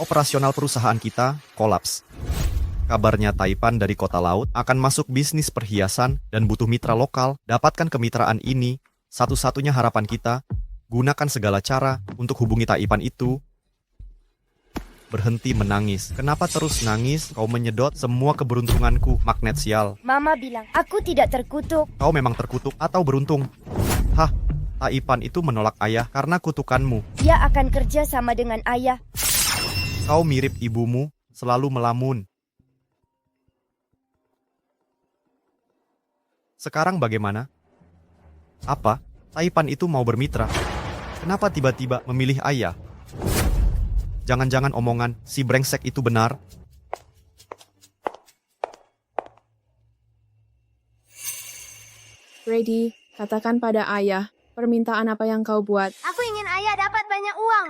Operasional perusahaan kita kolaps. Kabarnya Taipan dari kota laut akan masuk bisnis perhiasan dan butuh mitra lokal. Dapatkan kemitraan ini, satu-satunya harapan kita. Gunakan segala cara untuk hubungi Taipan itu. Berhenti menangis. Kenapa terus nangis? Kau menyedot semua keberuntunganku, magnet sial. Mama bilang, aku tidak terkutuk. Kau memang terkutuk atau beruntung? Hah, Taipan itu menolak ayah karena kutukanmu. Dia akan kerja sama dengan ayah. Kau mirip ibumu, selalu melamun. Sekarang bagaimana? Apa? Taipan itu mau bermitra. Kenapa tiba-tiba memilih ayah? Jangan-jangan omongan si brengsek itu benar? Brady, katakan pada ayah, permintaan apa yang kau buat. Aku ingin ayah dapat banyak uang.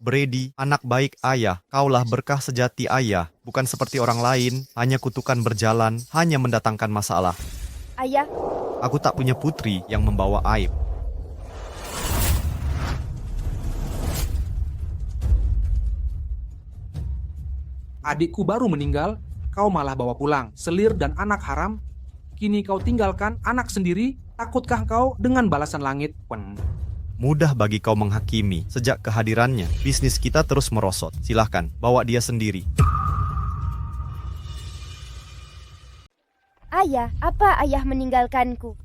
Brady, anak baik ayah, kaulah berkah sejati ayah. Bukan seperti orang lain, hanya kutukan berjalan, hanya mendatangkan masalah. Ayah, Aku tak punya putri yang membawa aib. Adikku baru meninggal, kau malah bawa pulang selir dan anak haram. Kini kau tinggalkan anak sendiri, takutkah kau dengan balasan langit? Mudah bagi kau menghakimi. Sejak kehadirannya, bisnis kita terus merosot. Silahkan, bawa dia sendiri. ayah, apa ayah meninggalkanku?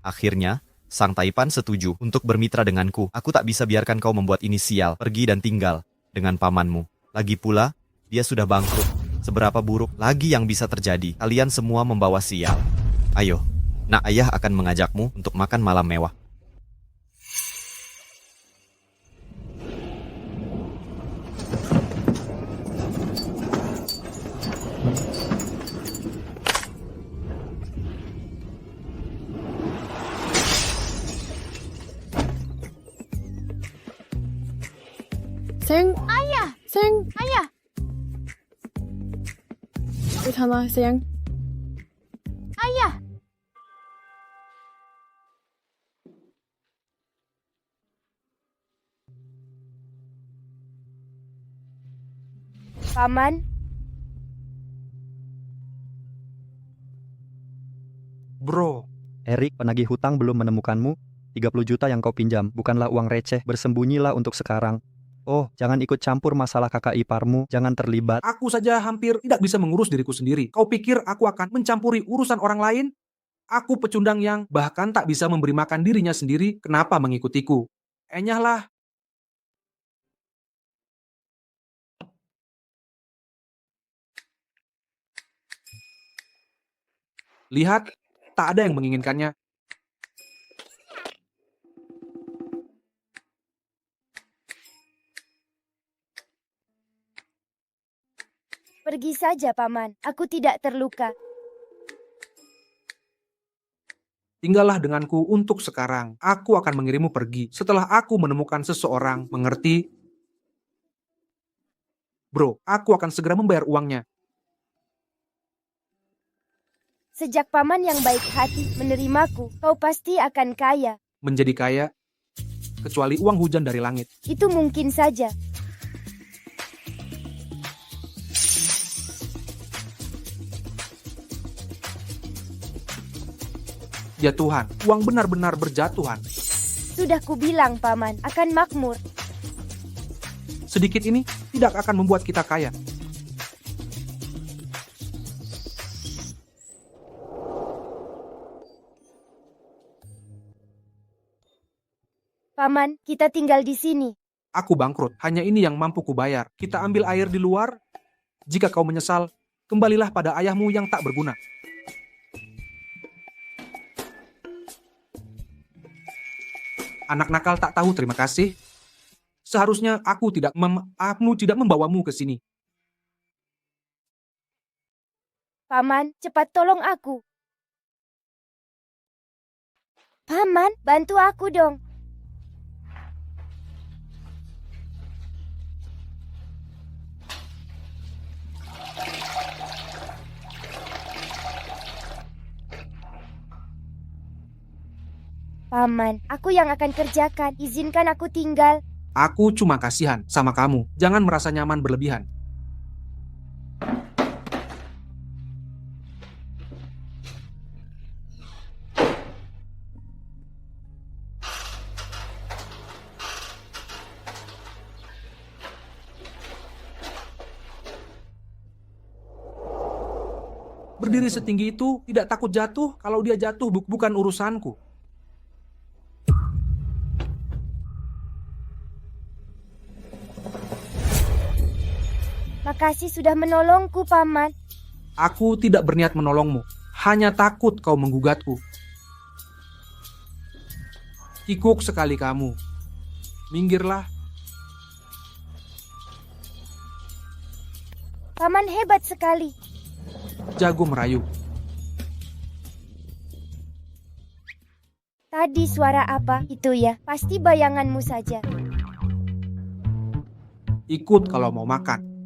Akhirnya, Sang Taipan setuju untuk bermitra denganku. Aku tak bisa biarkan kau membuat inisial, pergi dan tinggal dengan pamanmu. Lagi pula, dia sudah bangkrut. Seberapa buruk lagi yang bisa terjadi? Kalian semua membawa sial. Ayo, nak ayah akan mengajakmu untuk makan malam mewah. Sayang, Ayah, sayang, ayah, bertahanlah sayang. ayah. Paman, Bro, Erik, penagih hutang belum menemukanmu. 30 juta yang kau pinjam bukanlah uang receh. Bersembunyilah untuk sekarang. Oh, jangan ikut campur masalah kakak iparmu. Jangan terlibat. aku saja hampir tidak bisa mengurus diriku sendiri. Kau pikir aku akan mencampuri urusan orang lain? Aku pecundang yang bahkan tak bisa memberi makan dirinya sendiri, kenapa mengikutiku? Enyahlah. Lihat, tak ada yang menginginkannya. pergi saja paman. Aku tidak terluka. Tinggallah denganku untuk sekarang. Aku akan mengirimmu pergi setelah aku menemukan seseorang, mengerti? Bro, aku akan segera membayar uangnya. Sejak paman yang baik hati menerimaku, kau pasti akan kaya. Menjadi kaya, kecuali uang hujan dari langit. Itu mungkin saja. Ya Tuhan, uang benar-benar berjatuhan. Sudah kubilang paman, akan makmur. Sedikit ini tidak akan membuat kita kaya. Paman, kita tinggal di sini. Aku bangkrut, hanya ini yang mampu kubayar. Kita ambil air di luar. Jika kau menyesal, kembalilah pada ayahmu yang tak berguna. Anak nakal tak tahu terima kasih. Seharusnya aku tidak membawamu ke sini. Paman, cepat tolong aku. Paman, bantu aku dong. Paman, aku yang akan kerjakan. Izinkan aku tinggal. Aku cuma kasihan sama kamu. Jangan merasa nyaman berlebihan. Berdiri setinggi itu tidak takut jatuh. Kalau dia jatuh bukan urusanku. Makasih sudah menolongku, Paman. Aku tidak berniat menolongmu. Hanya takut kau menggugatku. Kikuk sekali kamu. Minggirlah. Paman hebat sekali. Jago merayu. Tadi suara apa itu ya? Pasti bayanganmu saja. Ikut kalau mau makan.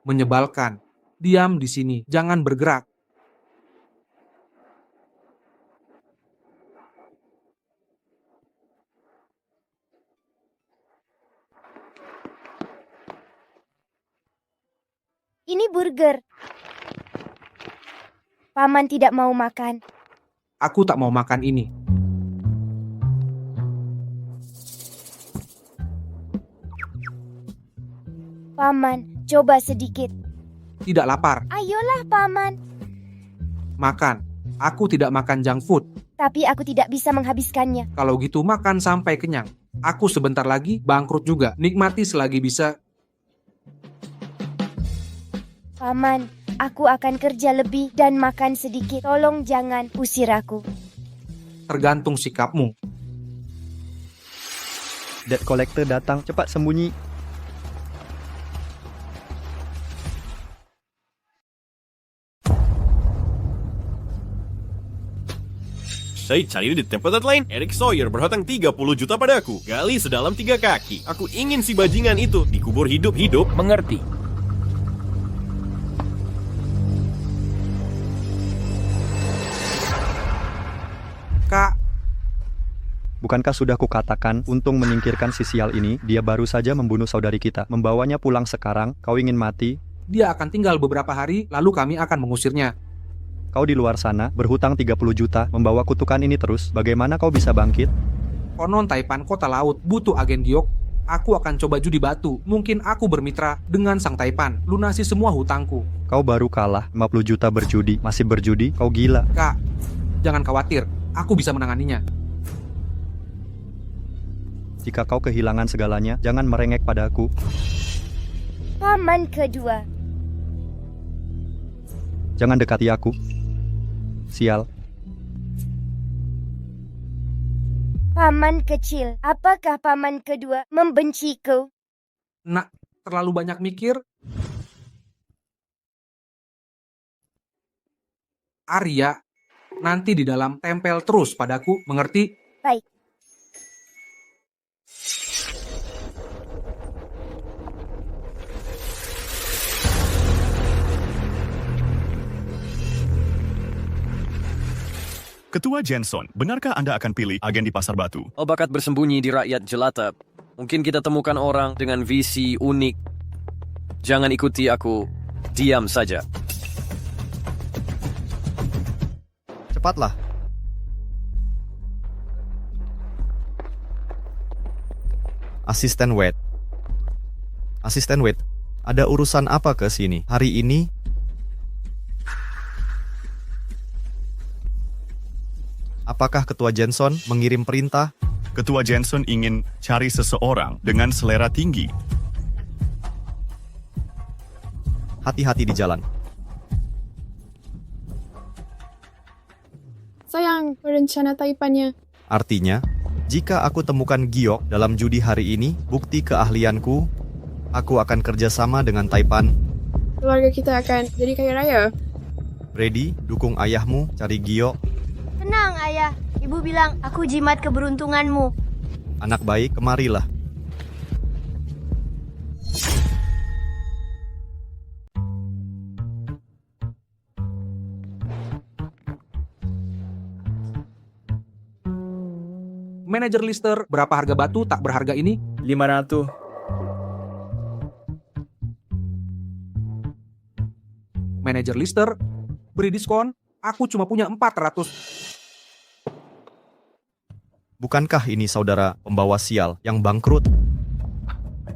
Menyebalkan. Diam di sini, jangan bergerak. Ini burger. Paman tidak mau makan. Aku tak mau makan ini. Paman, coba sedikit. Tidak lapar. Ayolah, Paman. Makan. Aku tidak makan junk food. Tapi aku tidak bisa menghabiskannya. Kalau gitu makan sampai kenyang. Aku sebentar lagi bangkrut juga. Nikmati selagi bisa. Paman, aku akan kerja lebih dan makan sedikit. Tolong jangan usir aku. Tergantung sikapmu. Debt collector datang, cepat sembunyi. Saya cari di tempat lain. Eric Sawyer berhutang 30 juta padaku. Gali sedalam 3 kaki. Aku ingin si bajingan itu dikubur hidup-hidup. Mengerti. Kak, Bukankah sudah kukatakan, untung menyingkirkan si sial ini, dia baru saja membunuh saudari kita. Membawanya pulang sekarang, kau ingin mati? dia akan tinggal beberapa hari, lalu kami akan mengusirnya. Kau di luar sana, berhutang 30 juta, membawa kutukan ini terus, bagaimana kau bisa bangkit? Konon Taipan Kota Laut butuh agen giok. Aku akan coba judi batu. Mungkin aku bermitra dengan Sang Taipan. Lunasi semua hutangku. Kau baru kalah, 50 juta berjudi, masih berjudi, kau gila. Kak, jangan khawatir. Aku bisa menanganinya. Jika kau kehilangan segalanya, jangan merengek padaku. Paman kedua. Jangan dekati aku. Sial. Paman kecil, apakah paman kedua membenciku? Nak, terlalu banyak mikir. Arya, nanti di dalam tempel terus padaku, mengerti? Baik. Ketua Jenson, benarkah Anda akan pilih agen di Pasar Batu? Oh, bakat bersembunyi di rakyat jelata. Mungkin kita temukan orang dengan visi unik. Jangan ikuti aku. Diam saja. Cepatlah. Asisten Wade. Asisten Wade, ada urusan apa ke sini? Hari ini? Apakah Ketua Jenson mengirim perintah? Ketua Jenson ingin cari seseorang dengan selera tinggi. Hati-hati di jalan. Sayang, rencana Taipannya. Artinya, jika aku temukan giok dalam judi hari ini, bukti keahlianku, aku akan kerjasama dengan Taipan. Keluarga kita akan jadi kaya raya. Brady, dukung ayahmu cari giok. Tenang, Ayah. Ibu bilang aku jimat keberuntunganmu. Anak baik, kemarilah. Manajer Lister, berapa harga batu tak berharga ini? 500. Manajer Lister, beri diskon, aku cuma punya 400. Bukankah ini saudara pembawa sial yang bangkrut?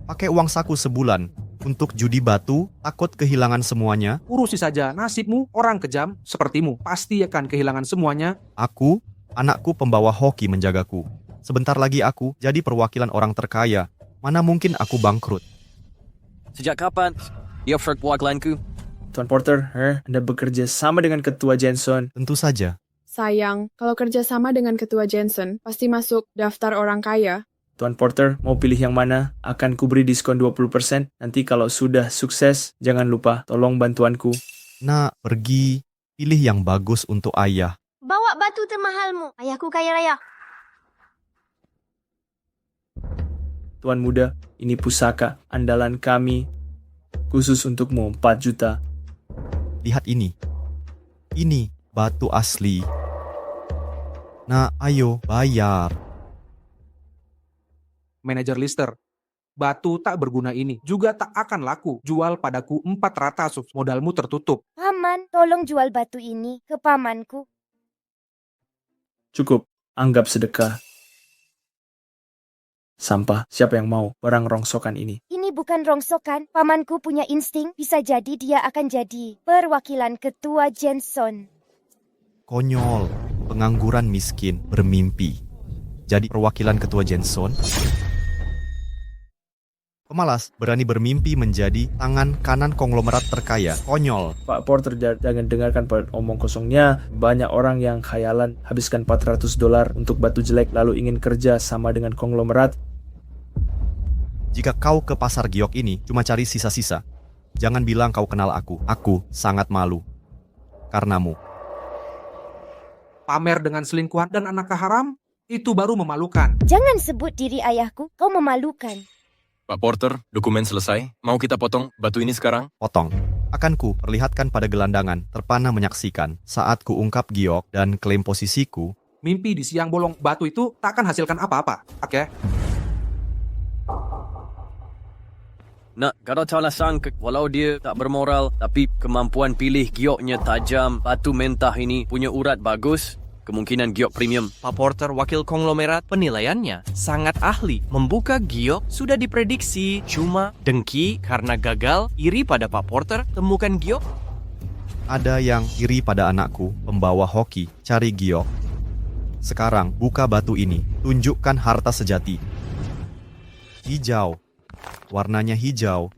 Pakai uang saku sebulan untuk judi batu, takut kehilangan semuanya. Urusi saja nasibmu, orang kejam sepertimu pasti akan kehilangan semuanya. Aku, anakku pembawa hoki menjagaku. Sebentar lagi aku jadi perwakilan orang terkaya. Mana mungkin aku bangkrut? Sejak kapan dia perwakilanku? Tuan Porter, Anda bekerja sama dengan Ketua Jensen. Tentu saja. Sayang, kalau kerja sama dengan Ketua Jensen, pasti masuk daftar orang kaya. Tuan Porter, mau pilih yang mana? Akan kuberi diskon 20%. Nanti kalau sudah sukses, jangan lupa tolong bantuanku. Nak, pergi. Pilih yang bagus untuk ayah. Bawa batu termahalmu. Ayahku kaya raya. Tuan muda, ini pusaka andalan kami. Khusus untukmu 4 juta. Lihat ini. Ini batu asli. Nah, ayo bayar. Manajer Lister, batu tak berguna ini juga tak akan laku. Jual padaku 400, modalmu tertutup. Paman, tolong jual batu ini ke pamanku. Cukup, anggap sedekah. Sampah, siapa yang mau barang rongsokan ini? Ini bukan rongsokan. Pamanku punya insting. Bisa jadi dia akan jadi perwakilan Ketua Jensen. Konyol. Pengangguran miskin bermimpi. Jadi perwakilan Ketua Jensen. Pemalas berani bermimpi menjadi tangan kanan konglomerat terkaya. Konyol. Pak Porter, jangan dengarkan omong kosongnya. Banyak orang yang khayalan habiskan $400 untuk batu jelek lalu ingin kerja sama dengan konglomerat. Jika kau ke pasar giok ini cuma cari sisa-sisa, jangan bilang kau kenal aku. Aku sangat malu karenamu. Pamer dengan selingkuhan dan anak haram, itu baru memalukan. Jangan sebut diri ayahku. Kau memalukan. Pak Porter, dokumen selesai. Mau kita potong batu ini sekarang? Potong. Akan ku perlihatkan pada gelandangan, terpana menyaksikan saat ku ungkap giok dan klaim posisiku. Mimpi di siang bolong, batu itu tak akan hasilkan apa-apa. Oke? Nak, kau salah sangka walau dia tak bermoral, tapi kemampuan pilih gioknya tajam, batu mentah ini punya urat bagus, kemungkinan giok premium. Pak Porter, wakil konglomerat, penilaiannya sangat ahli. Membuka giok sudah diprediksi, cuma dengki karena gagal, iri pada Pak Porter, temukan giok. Ada yang iri pada anakku, pembawa hoki, cari giok. Sekarang, buka batu ini, tunjukkan harta sejati. Hijau. Warnanya hijau.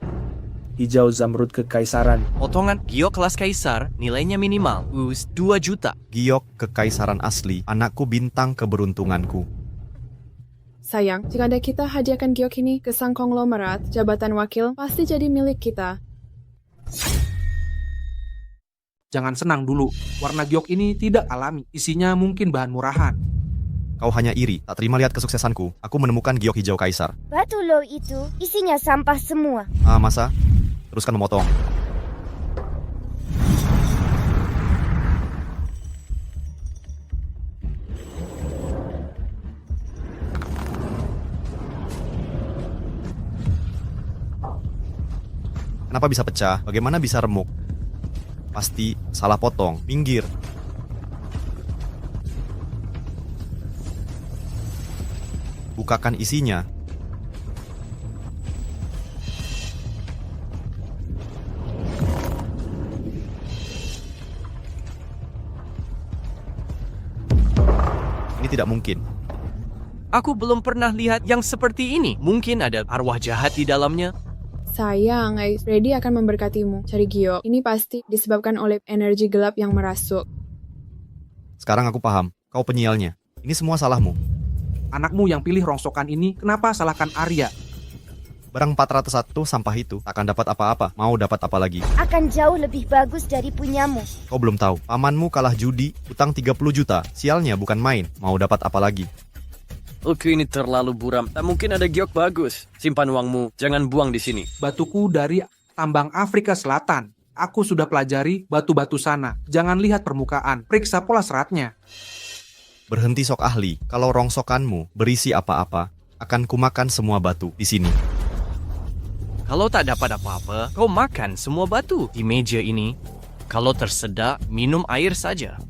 Hijau zamrud kekaisaran. Potongan giok kelas kaisar, nilainya minimal, 2 juta. Giok kekaisaran asli, anakku bintang keberuntunganku. Sayang, jika ada kita hadiahkan giok ini ke sang konglomerat, jabatan wakil pasti jadi milik kita. Jangan senang dulu. Warna giok ini tidak alami. Isinya mungkin bahan murahan. Kau hanya iri, tak terima lihat kesuksesanku. Aku menemukan giok hijau kaisar. Batu lo itu isinya sampah semua. Masa? Teruskan memotong. Kenapa bisa pecah? Bagaimana bisa remuk? Pasti salah potong. Minggir. Bukakan isinya. Ini tidak mungkin. Aku belum pernah lihat yang seperti ini. Mungkin ada arwah jahat di dalamnya. Sayang, guys, Freddy akan memberkatimu. Cari giok. Ini pasti disebabkan oleh energi gelap yang merasuk. Sekarang aku paham. Kau penyialnya. Ini semua salahmu. Anakmu yang pilih rongsokan ini, kenapa salahkan Arya? Barang 401 sampah itu tak akan dapat apa-apa. Mau dapat apa lagi? Akan jauh lebih bagus dari punyamu. Kau belum tahu. Pamanmu kalah judi, utang 30 juta. Sialnya bukan main. Mau dapat apa lagi? Oke, ini terlalu buram. Tak mungkin ada giok bagus. Simpan uangmu, jangan buang di sini. Batuku dari tambang Afrika Selatan. Aku sudah pelajari batu-batu sana. Jangan lihat permukaan, periksa pola seratnya. Berhenti sok ahli, kalau rongsokanmu berisi apa-apa, akan kumakan semua batu di sini. Kalau tak dapat apa-apa, kau makan semua batu di meja ini. Kalau tersedak, minum air saja.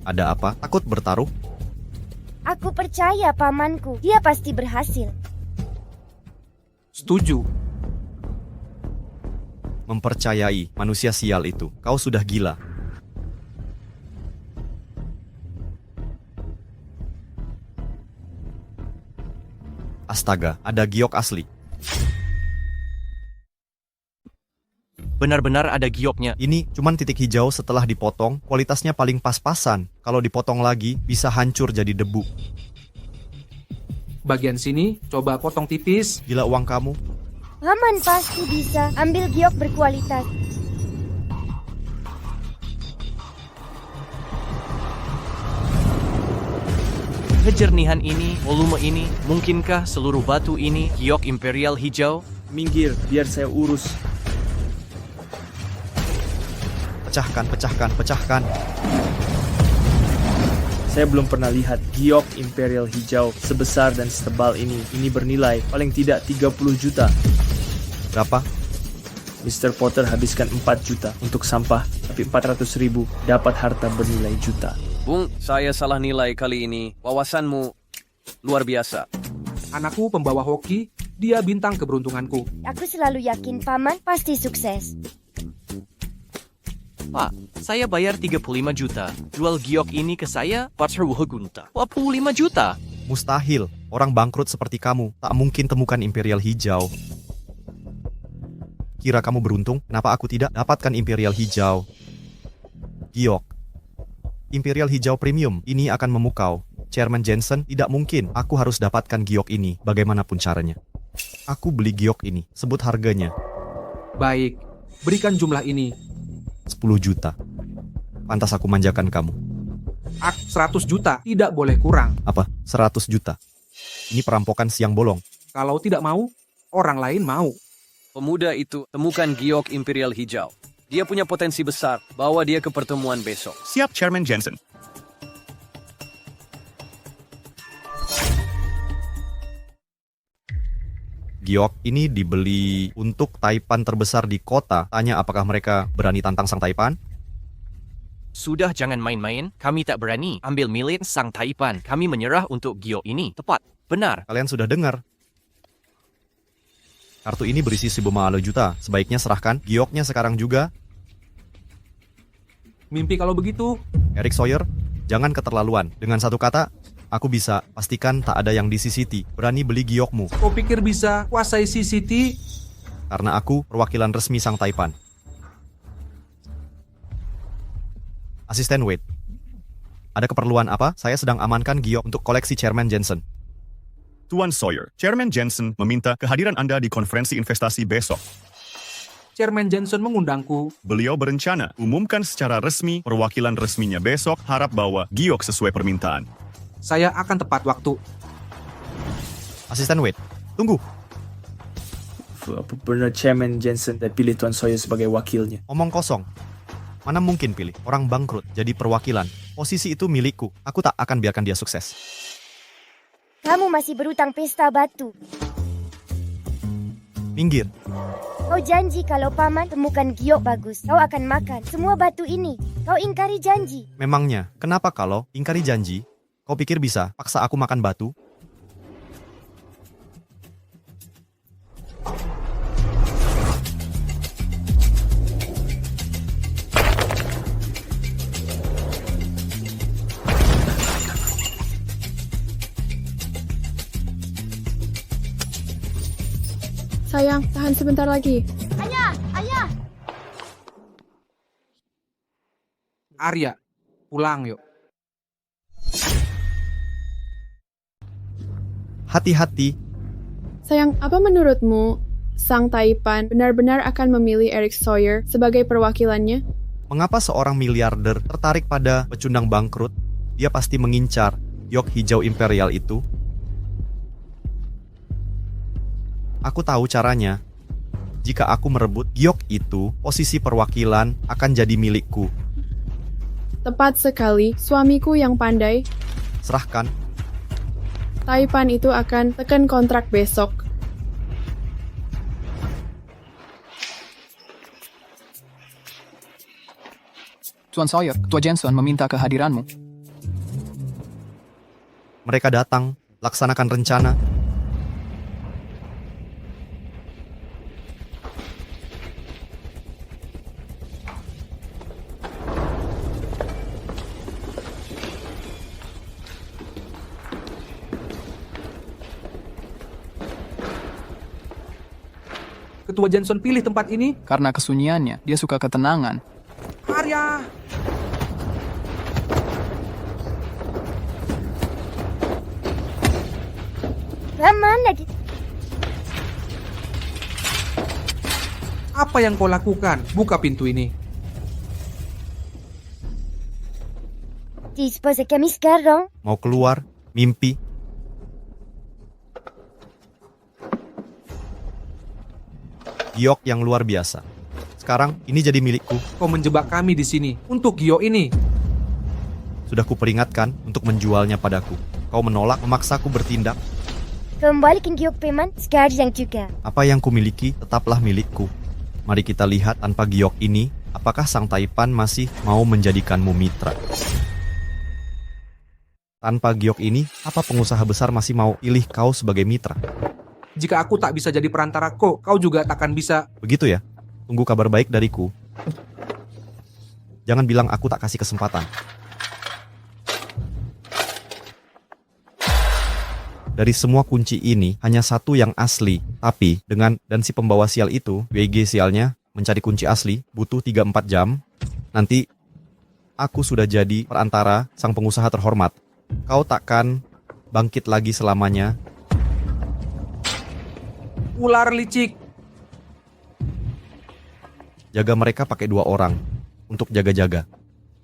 Ada apa? Takut bertaruh? Aku percaya pamanku. Dia pasti berhasil. Setuju. Mempercayai manusia sial itu. Kau sudah gila. Astaga, ada giok asli. Benar-benar ada gioknya. Ini cuman titik hijau setelah dipotong, kualitasnya paling pas-pasan. Kalau dipotong lagi, bisa hancur jadi debu. Bagian sini, coba potong tipis. Gila uang kamu. Paman pasti bisa ambil giok berkualitas. Kejernihan ini, volume ini, mungkinkah seluruh batu ini giok imperial hijau? Minggir, biar saya urus. Pecahkan, pecahkan, pecahkan. Saya belum pernah lihat giok imperial hijau sebesar dan setebal ini. Ini bernilai paling tidak 30 juta. Berapa? Mr. Potter habiskan 4 juta untuk sampah, tapi 400.000 dapat harta bernilai juta. Bung, saya salah nilai kali ini. Wawasanmu luar biasa. Anakku pembawa hoki, dia bintang keberuntunganku. Aku selalu yakin paman pasti sukses. Pak, saya bayar 35 juta. Jual giok ini ke saya, 45 juta. Mustahil, orang bangkrut seperti kamu tak mungkin temukan imperial hijau. Kira kamu beruntung, kenapa aku tidak dapatkan imperial hijau? Giok. Imperial hijau premium, ini akan memukau. Chairman Jensen, tidak mungkin, aku harus dapatkan giok ini, bagaimanapun caranya. Aku beli giok ini, sebut harganya. Baik, berikan jumlah ini. 10 juta. Pantas aku manjakan kamu. 100 juta, tidak boleh kurang. Apa? 100 juta? Ini perampokan siang bolong. Kalau tidak mau, orang lain mau. Pemuda itu temukan giok imperial hijau. Dia punya potensi besar. Bawa dia ke pertemuan besok. Siap, Chairman Jensen. Giok ini dibeli untuk Taipan terbesar di kota. Tanya apakah mereka berani tantang sang Taipan? Sudah, jangan main-main. Kami tak berani ambil milik sang Taipan. Kami menyerah untuk giok ini. Tepat. Benar. Kalian sudah dengar. Kartu ini berisi 1,5 juta. Sebaiknya serahkan gioknya sekarang juga. Mimpi kalau begitu. Eric Sawyer, jangan keterlaluan. Dengan satu kata, aku bisa pastikan tak ada yang di CCT. Berani beli giokmu. Kau pikir bisa kuasai CCT? Karena aku perwakilan resmi sang Taipan. Asisten Wade, ada keperluan apa? Saya sedang amankan giok untuk koleksi Chairman Jensen. Tuan Sawyer, Chairman Jensen meminta kehadiran Anda di konferensi investasi besok. Chairman Jensen mengundangku. Beliau berencana umumkan secara resmi perwakilan resminya besok, harap bawa giok sesuai permintaan. Saya akan tepat waktu. Asisten Wade, tunggu. Apa benar Chairman Jensen dan pilih Tuan Sawyer sebagai wakilnya? Omong kosong. Mana mungkin pilih orang bangkrut jadi perwakilan. Posisi itu milikku. Aku tak akan biarkan dia sukses. Kamu masih berutang pesta batu. Minggir. Kau janji kalau paman temukan giok bagus, kau akan makan semua batu ini. Kau ingkari janji. Memangnya, kenapa kalau ingkari janji? Kau pikir bisa paksa aku makan batu? Sayang, tahan sebentar lagi. Ayah, ayah. Arya, pulang yuk. Hati-hati. Sayang, apa menurutmu sang Taipan benar-benar akan memilih Eric Sawyer sebagai perwakilannya? Mengapa seorang miliarder tertarik pada pecundang bangkrut? Dia pasti mengincar giok hijau imperial itu. Aku tahu caranya. Jika aku merebut giok itu, posisi perwakilan akan jadi milikku. Tepat sekali, suamiku yang pandai. Serahkan. Taipan itu akan tekan kontrak besok. Tuan Sawyer, Ketua Jensen meminta kehadiranmu. Mereka datang. Laksanakan rencana. Ketua Johnson pilih tempat ini. Karena kesunyiannya, dia suka ketenangan. Arya! Paman lagi. Apa yang kau lakukan? Buka pintu ini. Dispose kami sekarang. Mau keluar? Mimpi? Giok yang luar biasa. Sekarang ini jadi milikku. Kau menjebak kami di sini untuk Gio ini. Sudah kuperingatkan untuk menjualnya padaku. Kau menolak, memaksaku bertindak. Kembalikan Giok Paman sekarang juga. Apa yang kumiliki tetaplah milikku. Mari kita lihat tanpa Giok ini, apakah Sang Taipan masih mau menjadikanmu mitra. Tanpa Giok ini, apa pengusaha besar masih mau pilih kau sebagai mitra? Jika aku tak bisa jadi perantara kau juga takkan bisa. Begitu ya? Tunggu kabar baik dariku. Jangan bilang aku tak kasih kesempatan. Dari semua kunci ini, hanya satu yang asli. Tapi, dan si pembawa sial itu, WG sialnya, mencari kunci asli, butuh 3-4 jam. Nanti, aku sudah jadi perantara sang pengusaha terhormat. Kau takkan bangkit lagi selamanya. Ular licik. Jaga mereka pakai 2 orang. Untuk jaga-jaga.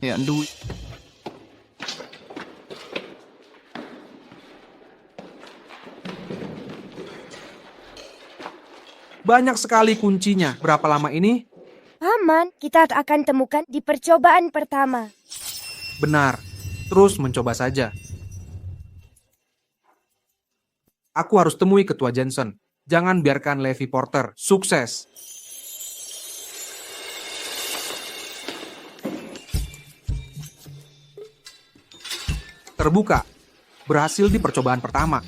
Ya, duit. Banyak sekali kuncinya. Berapa lama ini? Paman, kita akan temukan di percobaan pertama. Benar. Terus mencoba saja. Aku harus temui Ketua Jensen. Jangan biarkan Levi Porter sukses. Terbuka. Berhasil di percobaan pertama.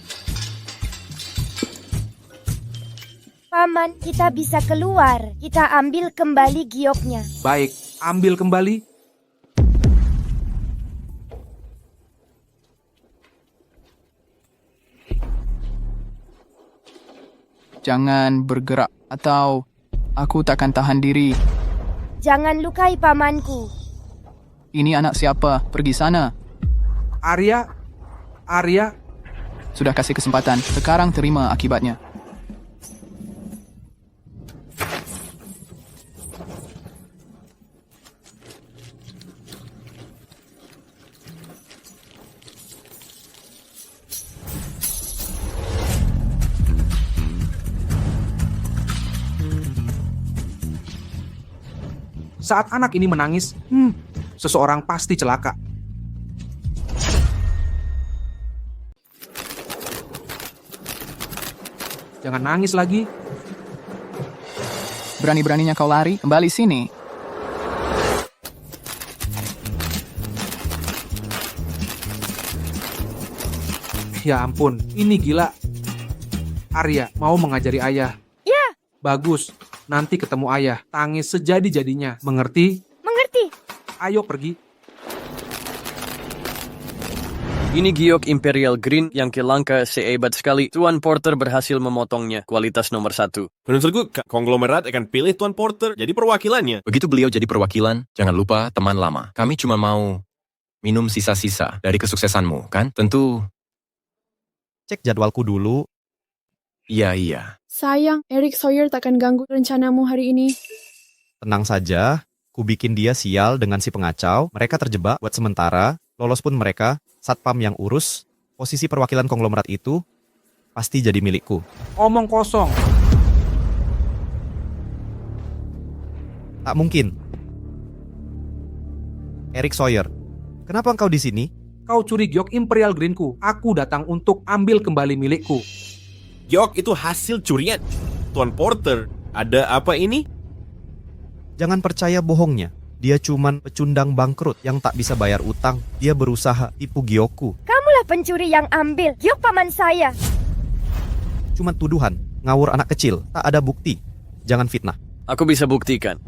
Paman, kita bisa keluar. Kita ambil kembali gioknya. Baik, ambil kembali. Jangan bergerak, atau aku takkan tahan diri. Jangan lukai pamanku. Ini anak siapa? Pergi sana. Arya. Sudah kasih kesempatan, sekarang terima akibatnya. Saat anak ini menangis, seseorang pasti celaka. Jangan nangis lagi. Berani-beraninya kau lari, kembali sini. Ya ampun, ini gila. Arya mau mengajari ayah. Ya. Bagus, nanti ketemu ayah. Tangis sejadi-jadinya. Mengerti? Mengerti. Ayo pergi. Ini giok Imperial Green yang langka sehebat sekali. Tuan Porter berhasil memotongnya. Kualitas nomor 1. Menurutku, konglomerat akan pilih Tuan Porter jadi perwakilannya. Begitu beliau jadi perwakilan, jangan lupa teman lama. Kami cuma mau minum sisa-sisa dari kesuksesanmu, kan? Tentu. Cek jadwalku dulu. Iya. Sayang, Eric Sawyer takkan ganggu rencanamu hari ini. Tenang saja, ku bikin dia sial dengan si pengacau. Mereka terjebak buat sementara. Lolos pun mereka, satpam yang urus, posisi perwakilan konglomerat itu pasti jadi milikku. Omong kosong. Tak mungkin. Eric Sawyer, kenapa engkau di sini? Kau curi giok Imperial Greenku. Aku datang untuk ambil kembali milikku. Giok itu hasil curian. Tuan Porter, ada apa ini? Jangan percaya bohongnya. Dia cuman pecundang bangkrut yang tak bisa bayar utang. Dia berusaha tipu giokku. Kamulah pencuri yang ambil giok paman saya. Cuman tuduhan, ngawur anak kecil, tak ada bukti. Jangan fitnah. Aku bisa buktikan.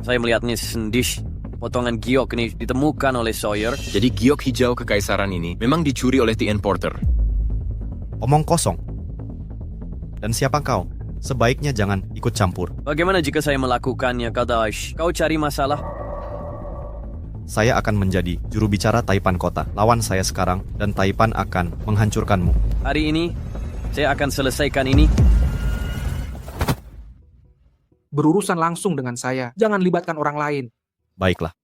Saya melihatnya sendiri. Potongan giok ini ditemukan oleh Sawyer. Jadi giok hijau kekaisaran ini memang dicuri oleh T.N. Porter. Omong kosong. Dan siapa kau? Sebaiknya jangan ikut campur. Bagaimana jika saya melakukannya, Kadash? Kau cari masalah? Saya akan menjadi juru bicara Taipan Kota. Lawan saya sekarang dan Taipan akan menghancurkanmu. Hari ini, saya akan selesaikan ini. Berurusan langsung dengan saya. Jangan libatkan orang lain. Baiklah.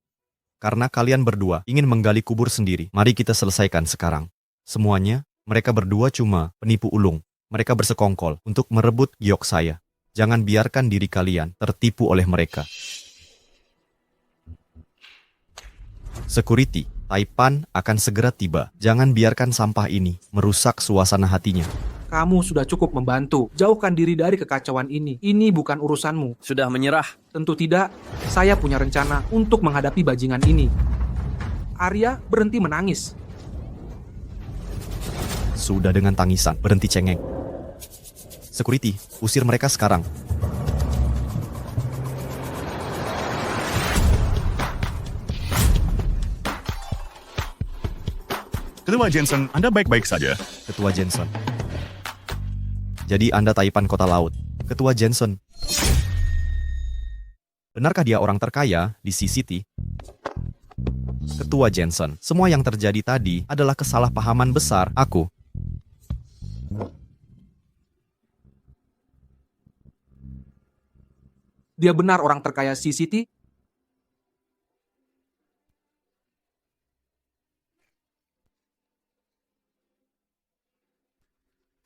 Karena kalian berdua ingin menggali kubur sendiri, mari kita selesaikan sekarang. Semuanya, mereka berdua cuma penipu ulung. Mereka bersekongkol untuk merebut giok saya. Jangan biarkan diri kalian tertipu oleh mereka. Security, Taipan akan segera tiba. Jangan biarkan sampah ini merusak suasana hatinya. Kamu sudah cukup membantu. Jauhkan diri dari kekacauan ini. Ini bukan urusanmu. Sudah menyerah? Tentu tidak. Saya punya rencana untuk menghadapi bajingan ini. Arya berhenti menangis. Sudah dengan tangisan, berhenti cengeng. Security, usir mereka sekarang. Ketua Jensen, Anda baik-baik saja. Ketua Jensen. Jadi Anda Taipan Kota Laut. Ketua Jensen. Benarkah dia orang terkaya di C-City? Ketua Jensen, semua yang terjadi tadi adalah kesalahpahaman besar aku. Dia benar orang terkaya C-City?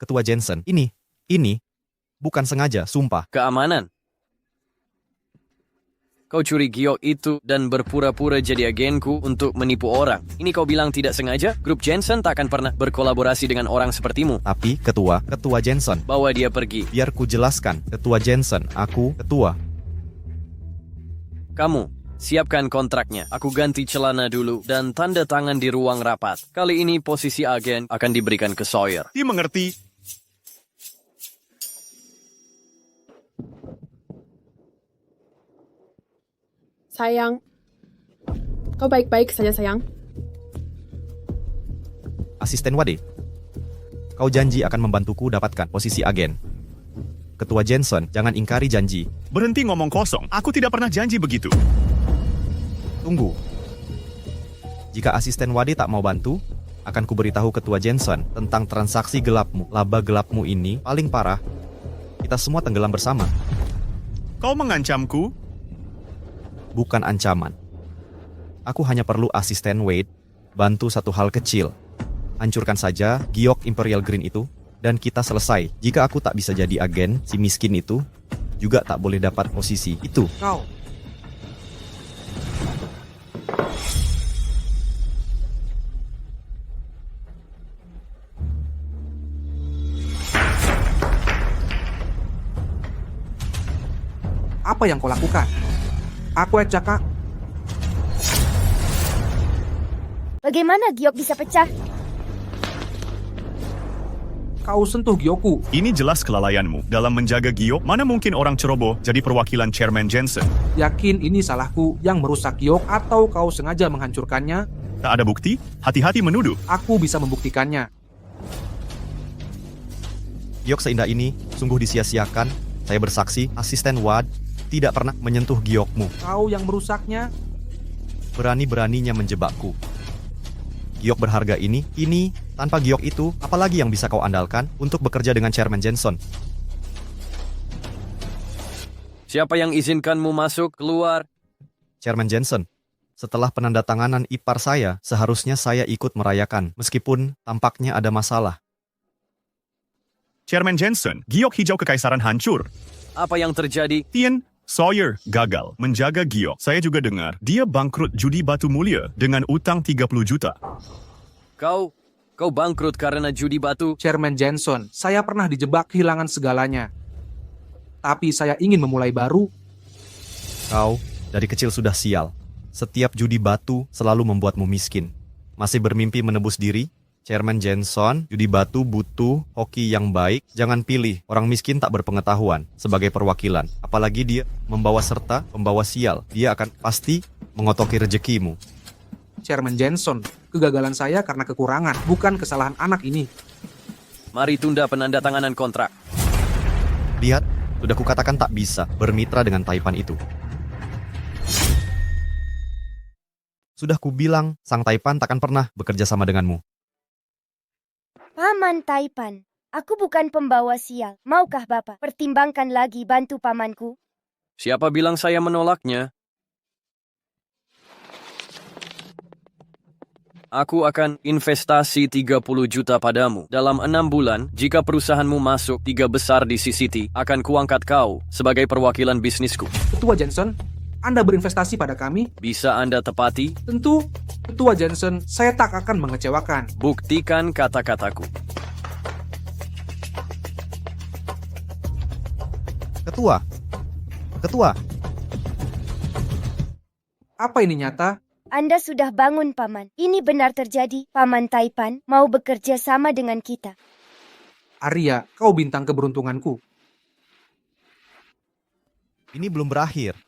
Ketua Jensen, ini bukan sengaja, sumpah. Keamanan. Kau curi giok itu dan berpura-pura jadi agenku untuk menipu orang. Ini kau bilang tidak sengaja? Grup Jensen tak akan pernah berkolaborasi dengan orang sepertimu. Tapi, Ketua Jensen. Bawa dia pergi. Biar ku jelaskan, Ketua Jensen, aku ketua. Kamu, siapkan kontraknya. Aku ganti celana dulu dan tanda tangan di ruang rapat. Kali ini posisi agen akan diberikan ke Sawyer. Dimengerti. Sayang. Kau baik-baik saja, sayang. Asisten Wade, kau janji akan membantuku dapatkan posisi agen. Ketua Jensen, jangan ingkari janji. Berhenti ngomong kosong. Aku tidak pernah janji begitu. Tunggu. Jika asisten Wade tak mau bantu, akan kuberitahu Ketua Jensen tentang transaksi gelapmu. Laba gelapmu ini paling parah. Kita semua tenggelam bersama. Kau mengancamku? Bukan ancaman. Aku hanya perlu asisten Wade bantu satu hal kecil. Hancurkan saja giok Imperial Green itu dan kita selesai. Jika aku tak bisa jadi agen, si miskin itu juga tak boleh dapat posisi itu. Kau. Apa yang kau lakukan? Aku Ejaka. Bagaimana giok bisa pecah? Kau sentuh giokku. Ini jelas kelalaianmu. Dalam menjaga giok, mana mungkin orang ceroboh jadi perwakilan Chairman Jensen? Yakin ini salahku yang merusak giok atau kau sengaja menghancurkannya? Tak ada bukti? Hati-hati menuduh. Aku bisa membuktikannya. Giok seindah ini sungguh disia-siakan. Saya bersaksi, asisten Wade tidak pernah menyentuh giokmu. Kau yang merusaknya? Berani-beraninya menjebakku. Giok berharga ini, tanpa giok itu, apalagi yang bisa kau andalkan untuk bekerja dengan Chairman Jensen? Siapa yang izinkanmu masuk, keluar? Chairman Jensen, setelah penandatanganan ipar saya, seharusnya saya ikut merayakan, meskipun tampaknya ada masalah. Chairman Jensen, giok hijau kekaisaran hancur. Apa yang terjadi? Tien, Sawyer gagal menjaga Giok. Saya juga dengar dia bangkrut judi batu mulia dengan utang 30 juta. Kau bangkrut karena judi batu? Chairman Jensen, saya pernah dijebak kehilangan segalanya. Tapi saya ingin memulai baru. Kau dari kecil sudah sial. Setiap judi batu selalu membuatmu miskin. Masih bermimpi menebus diri? Chairman Jensen, judi batu butuh hoki yang baik. Jangan pilih orang miskin tak berpengetahuan sebagai perwakilan. Apalagi dia membawa serta pembawa sial. Dia akan pasti mengotoki rezekimu. Chairman Jensen, kegagalan saya karena kekurangan, bukan kesalahan anak ini. Mari tunda penandatanganan kontrak. Lihat, sudah kukatakan tak bisa bermitra dengan Taipan itu. Sudah kubilang, sang Taipan takkan pernah bekerja sama denganmu. Paman Taipan, aku bukan pembawa sial. Maukah Bapak pertimbangkan lagi bantu pamanku? Siapa bilang saya menolaknya? Aku akan investasi 30 juta padamu. Dalam 6 bulan, jika perusahaanmu masuk 3 besar di CCT, akan kuangkat kau sebagai perwakilan bisnisku. Ketua Jensen, Anda berinvestasi pada kami? Bisa Anda tepati? Tentu, Ketua Jensen, saya tak akan mengecewakan. Buktikan kata-kataku. Ketua. Apa ini nyata? Anda sudah bangun, Paman. Ini benar terjadi. Paman Taipan mau bekerja sama dengan kita. Arya, kau bintang keberuntunganku. Ini belum berakhir.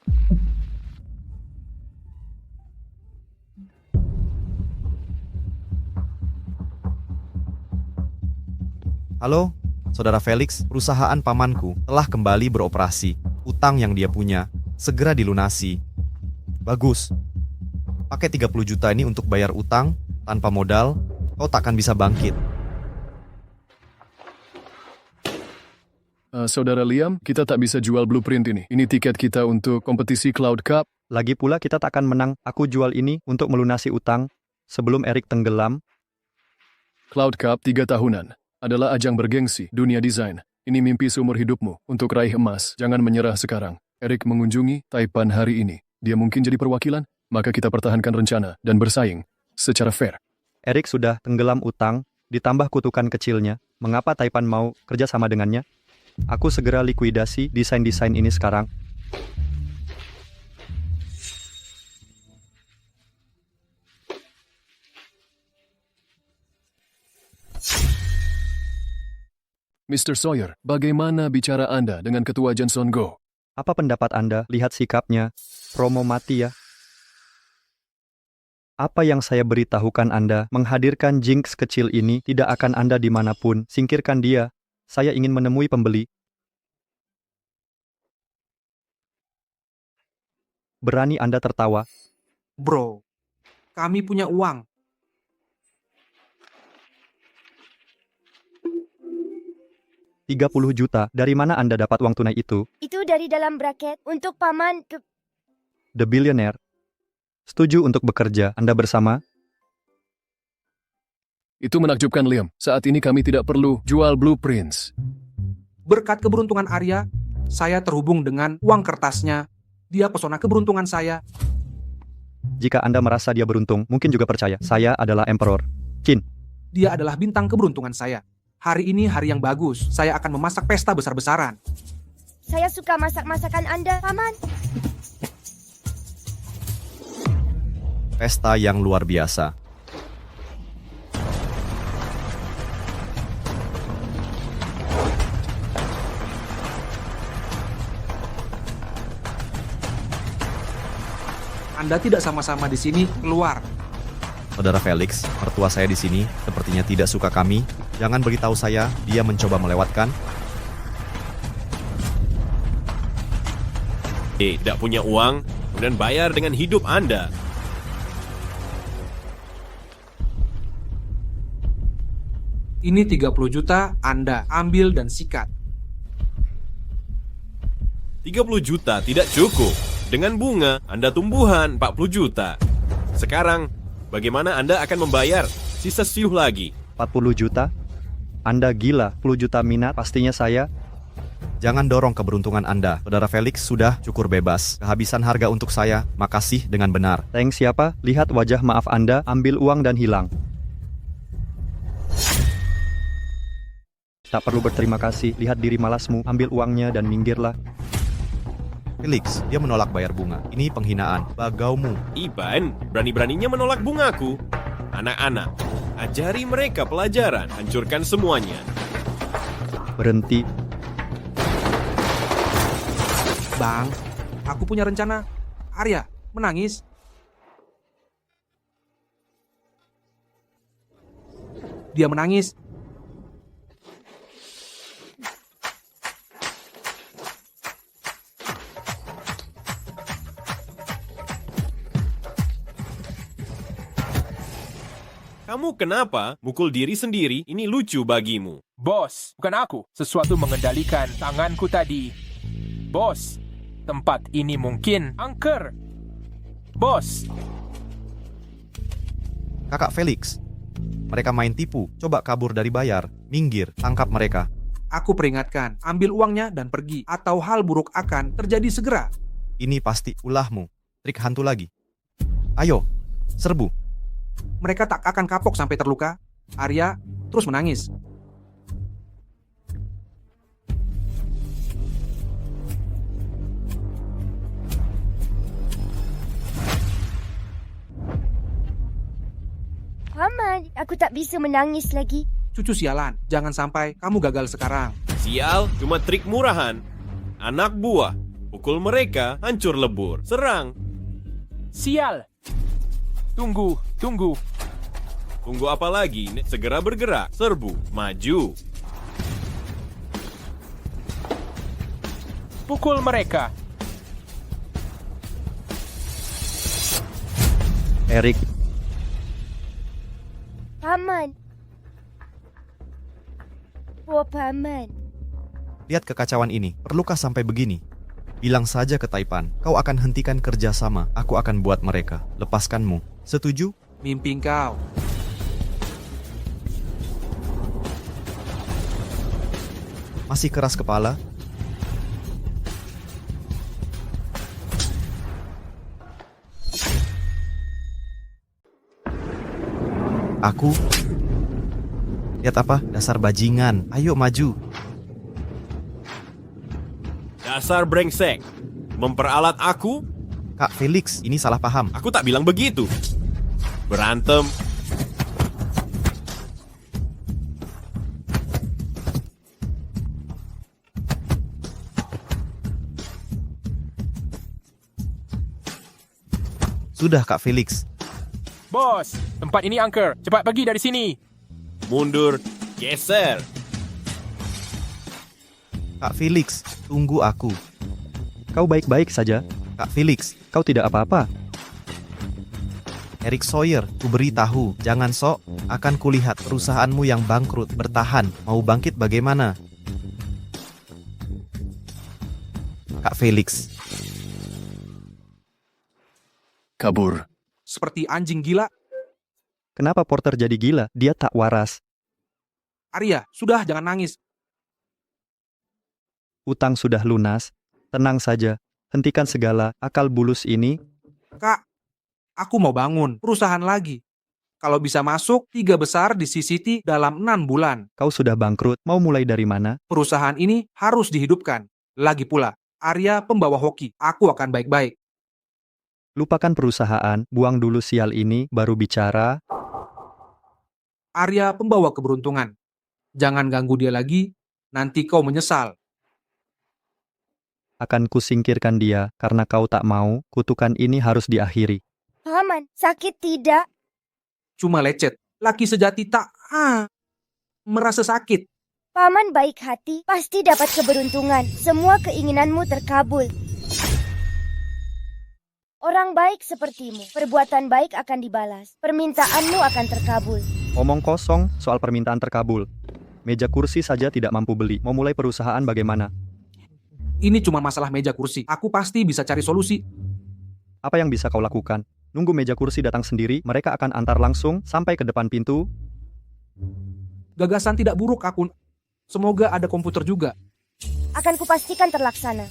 Halo, Saudara Felix, perusahaan pamanku telah kembali beroperasi. Utang yang dia punya segera dilunasi. Bagus. Pakai 30 juta ini untuk bayar utang, tanpa modal, kau takkan bisa bangkit. Saudara Liam, kita tak bisa jual blueprint ini. Ini tiket kita untuk kompetisi Cloud Cup. Lagi pula kita tak akan menang. Aku jual ini untuk melunasi utang sebelum Eric tenggelam. Cloud Cup 3 tahunan adalah ajang bergengsi dunia desain. Ini mimpi seumur hidupmu untuk raih emas. Jangan menyerah sekarang. Eric mengunjungi Taipan hari ini. Dia mungkin jadi perwakilan, maka kita pertahankan rencana dan bersaing secara fair. Eric sudah tenggelam utang, ditambah kutukan kecilnya. Mengapa Taipan mau kerja sama dengannya? Aku segera likuidasi desain-desain ini sekarang. Mr. Sawyer, bagaimana bicara Anda dengan Ketua Jensen Go? Apa pendapat Anda? Lihat sikapnya. Promo mati ya. Apa yang saya beritahukan Anda, menghadirkan Jinx kecil ini tidak akan Anda dimanapun. Singkirkan dia. Saya ingin menemui pembeli. Berani Anda tertawa? Bro, kami punya uang. $30 juta. Dari mana Anda dapat uang tunai itu? Itu dari dalam bracket untuk paman ke... The Billionaire. Setuju untuk bekerja. Anda bersama? Itu menakjubkan, Liam. Saat ini kami tidak perlu jual blueprints. Berkat keberuntungan Arya, saya terhubung dengan uang kertasnya. Dia pesona keberuntungan saya. Jika Anda merasa dia beruntung, mungkin juga percaya. Saya adalah Emperor. Qin. Dia adalah bintang keberuntungan saya. Hari ini hari yang bagus. Saya akan memasak pesta besar-besaran. Saya suka masak-masakan Anda, Paman. Pesta yang luar biasa. Anda tidak sama-sama di sini, keluar. Saudara Felix, mertua saya di sini sepertinya tidak suka kami. Jangan beritahu saya dia mencoba melewatkan. Tidak punya uang, kemudian bayar dengan hidup Anda. Ini 30 juta, Anda ambil dan sikat. 30 juta tidak cukup. Dengan bunga, Anda tumbuhan 40 juta. Sekarang, bagaimana Anda akan membayar sisa siuh lagi? 40 juta? Anda gila, 10 juta minat pastinya saya. Jangan dorong keberuntungan Anda. Saudara Felix sudah cukur bebas. Kehabisan harga untuk saya. Makasih dengan benar. Thanks siapa? Lihat wajah maaf Anda, ambil uang dan hilang. Tak perlu berterima kasih, lihat diri malasmu, ambil uangnya dan minggirlah. Felix, dia menolak bayar bunga. Ini penghinaan. Bagaumu. Iban, berani-beraninya menolak bungaku. Anak-anak, ajari mereka pelajaran. Hancurkan semuanya. Berhenti. Bang, aku punya rencana. Arya, menangis. Dia menangis. Kamu kenapa mukul diri sendiri? Ini lucu bagimu. Bos, bukan aku. Sesuatu mengendalikan tanganku tadi. Bos, tempat ini mungkin angker. Bos. Kakak Felix, mereka main tipu. Coba kabur dari bayar. Minggir, tangkap mereka. Aku peringatkan, ambil uangnya dan pergi. Atau hal buruk akan terjadi segera. Ini pasti ulahmu. Trik hantu lagi. Ayo, serbu. Mereka tak akan kapok sampai terluka. Arya terus menangis. Paman, aku tak bisa menangis lagi. Cucu sialan, jangan sampai kamu gagal sekarang. Sial, cuma trik murahan. Anak buah, pukul mereka, hancur lebur. Serang. Sial. Tunggu. Tunggu apa lagi? Segera bergerak. Serbu. Maju. Pukul mereka. Erik. Paman. Oh, Paman. Lihat kekacauan ini. Perlukah sampai begini? Bilang saja ke Taipan, kau akan hentikan kerjasama. Aku akan buat mereka. Lepaskanmu. Setuju? Mimpi kau. Masih keras kepala? Aku? Lihat apa? Dasar bajingan. Ayo maju. Dasar brengsek. Memperalat aku? Kak Felix, ini salah paham. Aku tak bilang begitu. Berantem. Sudah Kak Felix. Bos, tempat ini angker. Cepat pergi dari sini. Mundur. Geser. Kak Felix, tunggu aku. Kau baik-baik saja. Kak Felix, Kau tidak apa-apa. Eric Sawyer, ku beritahu, jangan sok. Akan kulihat perusahaanmu yang bangkrut bertahan. Mau bangkit bagaimana? Kak Felix. Kabur. Seperti anjing gila. Kenapa Porter jadi gila? Dia tak waras. Arya, sudah jangan nangis. Utang sudah lunas. Tenang saja. Hentikan segala akal bulus ini. Kak, aku mau bangun perusahaan lagi. Kalau bisa masuk 3 besar di CCT dalam 6 bulan. Kau sudah bangkrut. Mau mulai dari mana? Perusahaan ini harus dihidupkan. Lagi pula, Arya pembawa hoki. Aku akan baik-baik. Lupakan perusahaan. Buang dulu sial ini. Baru bicara. Arya pembawa keberuntungan. Jangan ganggu dia lagi. Nanti kau menyesal. Akan kusingkirkan dia. Karena kau tak mau. Kutukan ini harus diakhiri. Paman, sakit tidak? Cuma lecet. Laki sejati tak merasa sakit. Paman baik hati, pasti dapat keberuntungan. Semua keinginanmu terkabul. Orang baik sepertimu, perbuatan baik akan dibalas. Permintaanmu akan terkabul. Omong kosong soal permintaan terkabul. Meja kursi saja tidak mampu beli. Mau mulai perusahaan bagaimana? Ini cuma masalah meja kursi. Aku pasti bisa cari solusi. Apa yang bisa kau lakukan? Nunggu meja kursi datang sendiri, mereka akan antar langsung sampai ke depan pintu. Gagasan tidak buruk, Akun. Semoga ada komputer juga. akan kupastikan terlaksana.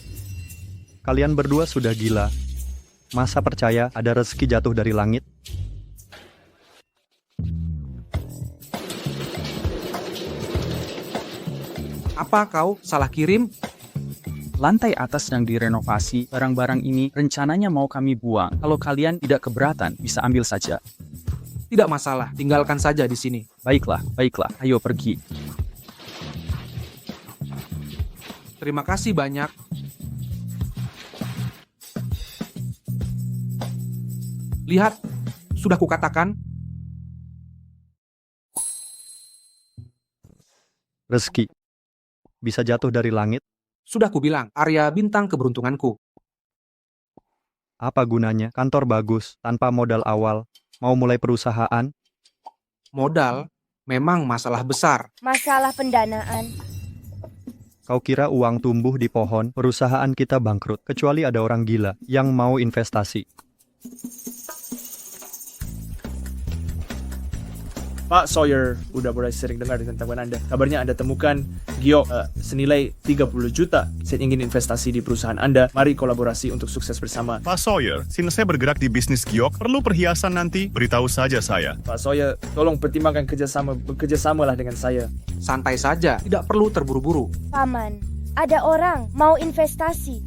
Kalian berdua sudah gila. Masa percaya ada rezeki jatuh dari langit? Apa kau salah kirim? Lantai atas sedang direnovasi, barang-barang ini rencananya mau kami buang. Kalau kalian tidak keberatan, bisa ambil saja. Tidak masalah, tinggalkan saja di sini. Baiklah, ayo pergi. Terima kasih banyak. Lihat, sudah kukatakan. Rezeki bisa jatuh dari langit? Sudah kubilang, area bintang keberuntunganku. Apa gunanya kantor bagus tanpa modal awal? Mau mulai perusahaan? Modal memang masalah besar. Masalah pendanaan. Kau kira uang tumbuh di pohon, perusahaan kita bangkrut, kecuali ada orang gila yang mau investasi. Pak Sawyer, udah mulai sering dengar tentang Anda. Kabarnya Anda temukan giok senilai 30 juta. Saya ingin investasi di perusahaan Anda. Mari kolaborasi untuk sukses bersama. Pak Sawyer, since saya bergerak di bisnis giok, perlu perhiasan nanti? Beritahu saja saya. Pak Sawyer, tolong pertimbangkan bekerjasamalah dengan saya. Santai saja, tidak perlu terburu-buru. Paman, ada orang mau investasi.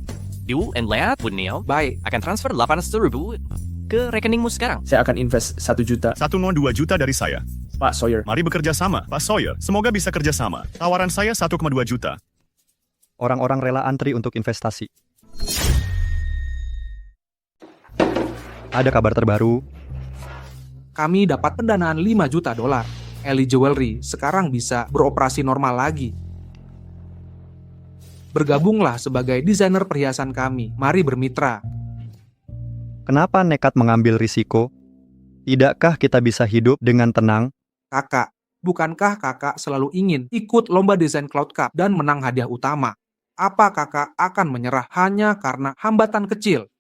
Du and Leah, Bunio, Baik, akan transfer 800.000 ke rekeningmu sekarang. Saya akan invest 1 juta. 102 juta dari saya. Pak Sawyer. Mari bekerja sama, Pak Sawyer. Semoga bisa kerja sama. Tawaran saya 1,2 juta. Orang-orang rela antri untuk investasi. Ada kabar terbaru. kami dapat pendanaan 5 juta dolar. Ellie Jewelry sekarang bisa beroperasi normal lagi. Bergabunglah sebagai desainer perhiasan kami. Mari bermitra. Kenapa nekat mengambil risiko? Tidakkah kita bisa hidup dengan tenang? Kakak, bukankah kakak selalu ingin ikut lomba desain Cloud Cup dan menang hadiah utama? Apa kakak akan menyerah hanya karena hambatan kecil?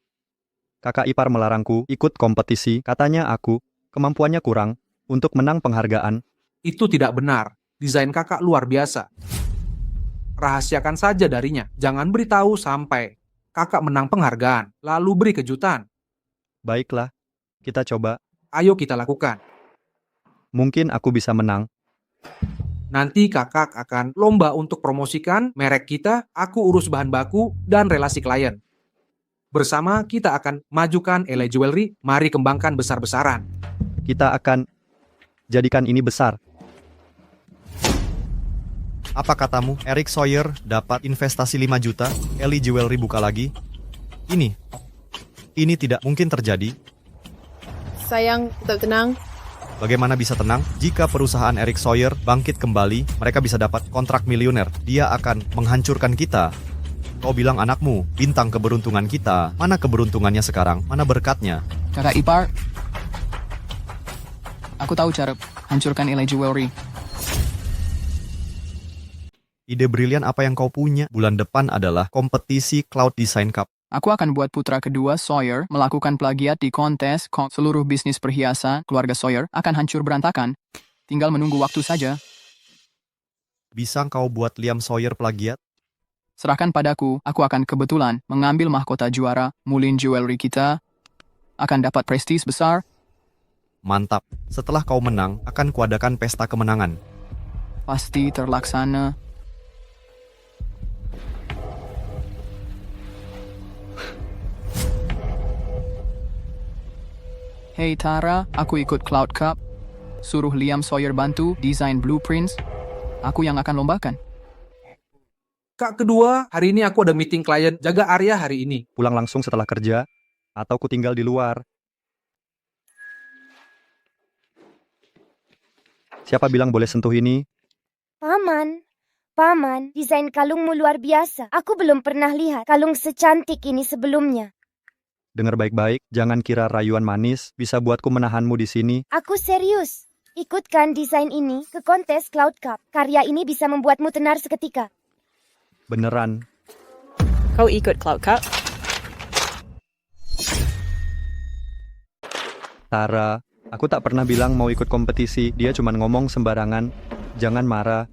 Kakak ipar melarangku ikut kompetisi, katanya aku, kemampuannya kurang, untuk menang penghargaan. Itu tidak benar. Desain kakak luar biasa. Rahasiakan saja darinya. Jangan beritahu sampai kakak menang penghargaan, lalu beri kejutan. Baiklah, kita coba. Ayo kita lakukan. Mungkin aku bisa menang. Nanti kakak akan lomba untuk promosikan merek kita, aku urus bahan baku dan relasi klien. Bersama kita akan majukan Ellie Jewelry, mari kembangkan besar-besaran. Kita akan jadikan ini besar. Apa katamu, Eric Sawyer dapat investasi 5 juta, Ellie Jewelry buka lagi? Ini tidak mungkin terjadi. Sayang, tetap tenang. Bagaimana bisa tenang? Jika perusahaan Eric Sawyer bangkit kembali, mereka bisa dapat kontrak miliuner. Dia akan menghancurkan kita. Kau bilang anakmu, bintang keberuntungan kita. Mana keberuntungannya sekarang? Mana berkatnya? Kakak ipar, aku tahu cara hancurkan Ellie Jewelry. Ide brilian apa yang kau punya? Bulan depan adalah kompetisi Cloud Design Cup. Aku akan buat putra kedua Sawyer melakukan plagiat di kontes. Seluruh bisnis perhiasan keluarga Sawyer akan hancur berantakan. Tinggal menunggu waktu saja. Bisa kau buat Liam Sawyer plagiat? Serahkan padaku, aku akan kebetulan mengambil mahkota juara. Mulin Jewelry kita akan dapat prestis besar. Mantap. Setelah kau menang, akan kuadakan pesta kemenangan. Pasti terlaksana. Hey Tara, aku ikut Cloud Cup. Suruh Liam Sawyer bantu desain blueprints. Aku yang akan lombakan. Kak kedua, hari ini aku ada meeting klien, jaga area hari ini. Pulang langsung setelah kerja, atau ku tinggal di luar. Siapa bilang boleh sentuh ini? Paman, desain kalungmu luar biasa. Aku belum pernah lihat kalung secantik ini sebelumnya. Dengar baik-baik, jangan kira rayuan manis bisa buatku menahanmu di sini. Aku serius. Ikutkan desain ini ke kontes Cloud Cup. Karya ini bisa membuatmu tenar seketika. Beneran. Kau ikut Cloud Cup? Tara, aku tak pernah bilang mau ikut kompetisi. Dia cuma ngomong sembarangan. Jangan marah.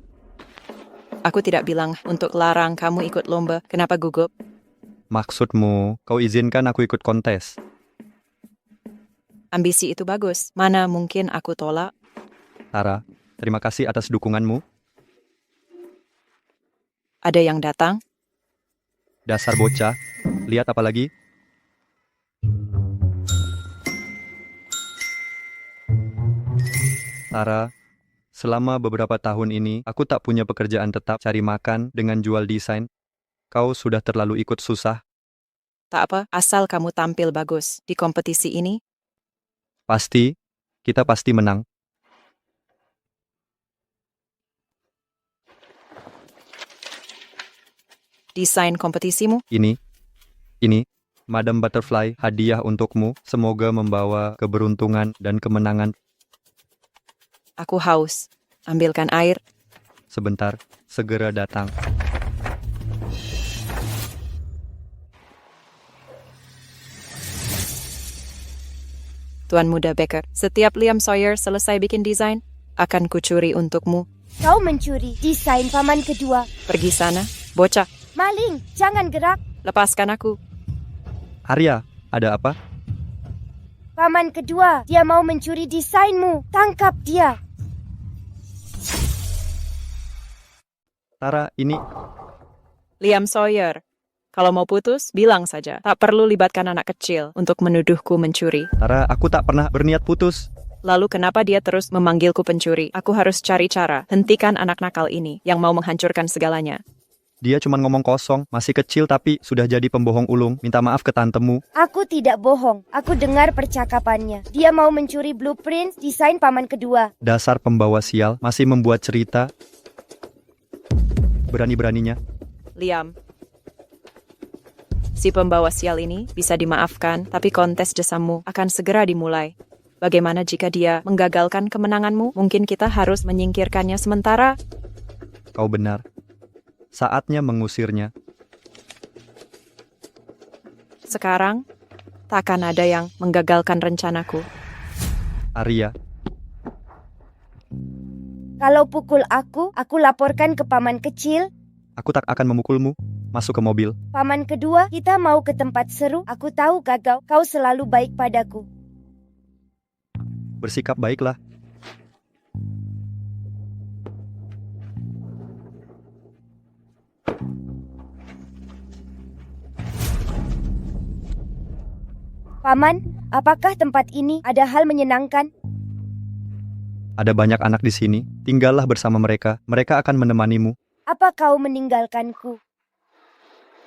Aku tidak bilang untuk larang kamu ikut lomba. Kenapa gugup? Maksudmu, kau izinkan aku ikut kontes? Ambisi itu bagus. Mana mungkin aku tolak? Tara, terima kasih atas dukunganmu. Ada yang datang? Dasar bocah. Lihat apa lagi? Tara, selama beberapa tahun ini, aku tak punya pekerjaan tetap, cari makan dengan jual desain. Kau sudah terlalu ikut susah. Tak apa, asal kamu tampil bagus di kompetisi ini. Pasti, kita pasti menang. Desain kompetisimu? Ini, Madam Butterfly, hadiah untukmu. Semoga membawa keberuntungan dan kemenangan. Aku haus. Ambilkan air. Sebentar, segera datang. Tuan Muda Becker, setiap Liam Sawyer selesai bikin desain, akan kucuri untukmu. Kau mencuri desain paman kedua. Pergi sana, bocah. Maling, jangan gerak. Lepaskan aku. Arya, ada apa? Paman kedua, dia mau mencuri desainmu. Tangkap dia. Tara, ini... Liam Sawyer, kalau mau putus, bilang saja. Tak perlu libatkan anak kecil untuk menuduhku mencuri. Tara, aku tak pernah berniat putus. Lalu kenapa dia terus memanggilku pencuri? Aku harus cari cara. Hentikan anak nakal ini yang mau menghancurkan segalanya. Dia cuma ngomong kosong, masih kecil tapi sudah jadi pembohong ulung. Minta maaf ke tantemu. Aku tidak bohong. Aku dengar percakapannya. Dia mau mencuri blueprint desain paman kedua. Dasar pembawa sial, masih membuat cerita. Berani-beraninya. Liam, si pembawa sial ini bisa dimaafkan, tapi kontes jasamu akan segera dimulai. Bagaimana jika dia menggagalkan kemenanganmu? Mungkin kita harus menyingkirkannya sementara. Kau benar. Saatnya mengusirnya. Sekarang, takkan ada yang menggagalkan rencanaku. Arya. Kalau pukul aku laporkan ke paman kecil. Aku tak akan memukulmu. Masuk ke mobil. Paman kedua, kita mau ke tempat seru. Aku tahu kau selalu baik padaku. Bersikap baiklah. Paman, apakah tempat ini ada hal menyenangkan? Ada banyak anak di sini. Tinggallah bersama mereka. Mereka akan menemanimu. Apa kau meninggalkanku?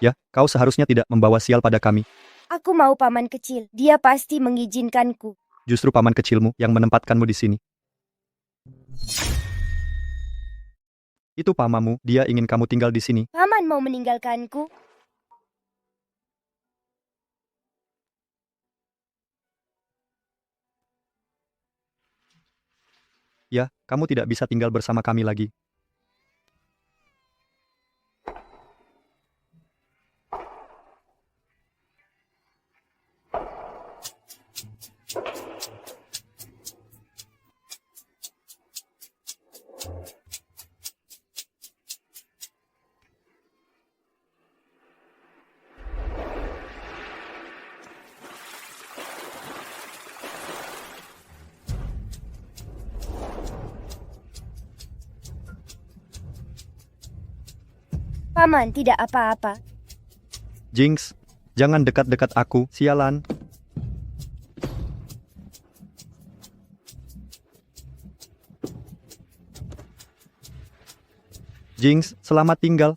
Ya, kau seharusnya tidak membawa sial pada kami. Aku mau paman kecil. Dia pasti mengizinkanku. Justru paman kecilmu yang menempatkanmu di sini. Itu pamamu, dia ingin kamu tinggal di sini. Paman mau meninggalkanku? Ya, kamu tidak bisa tinggal bersama kami lagi. Paman, tidak apa-apa. Jinx, jangan dekat-dekat aku, sialan. Jinx, selamat tinggal.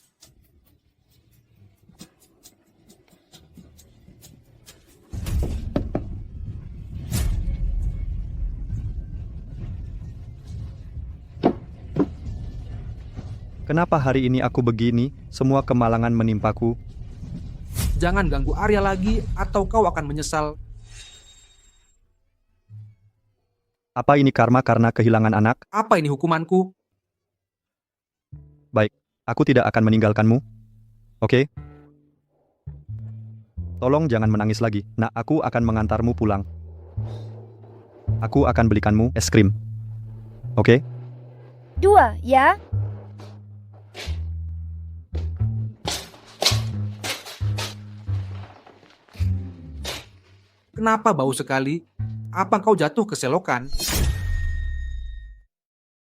Kenapa hari ini aku begini? Semua kemalangan menimpaku. Jangan ganggu Arya lagi atau kau akan menyesal. Apa ini karma karena kehilangan anak? Apa ini hukumanku? Baik, aku tidak akan meninggalkanmu. Oke? Tolong jangan menangis lagi. Nah, aku akan mengantarmu pulang. Aku akan belikanmu es krim. Oke? 2, ya? Kenapa bau sekali? Apa kau jatuh ke selokan?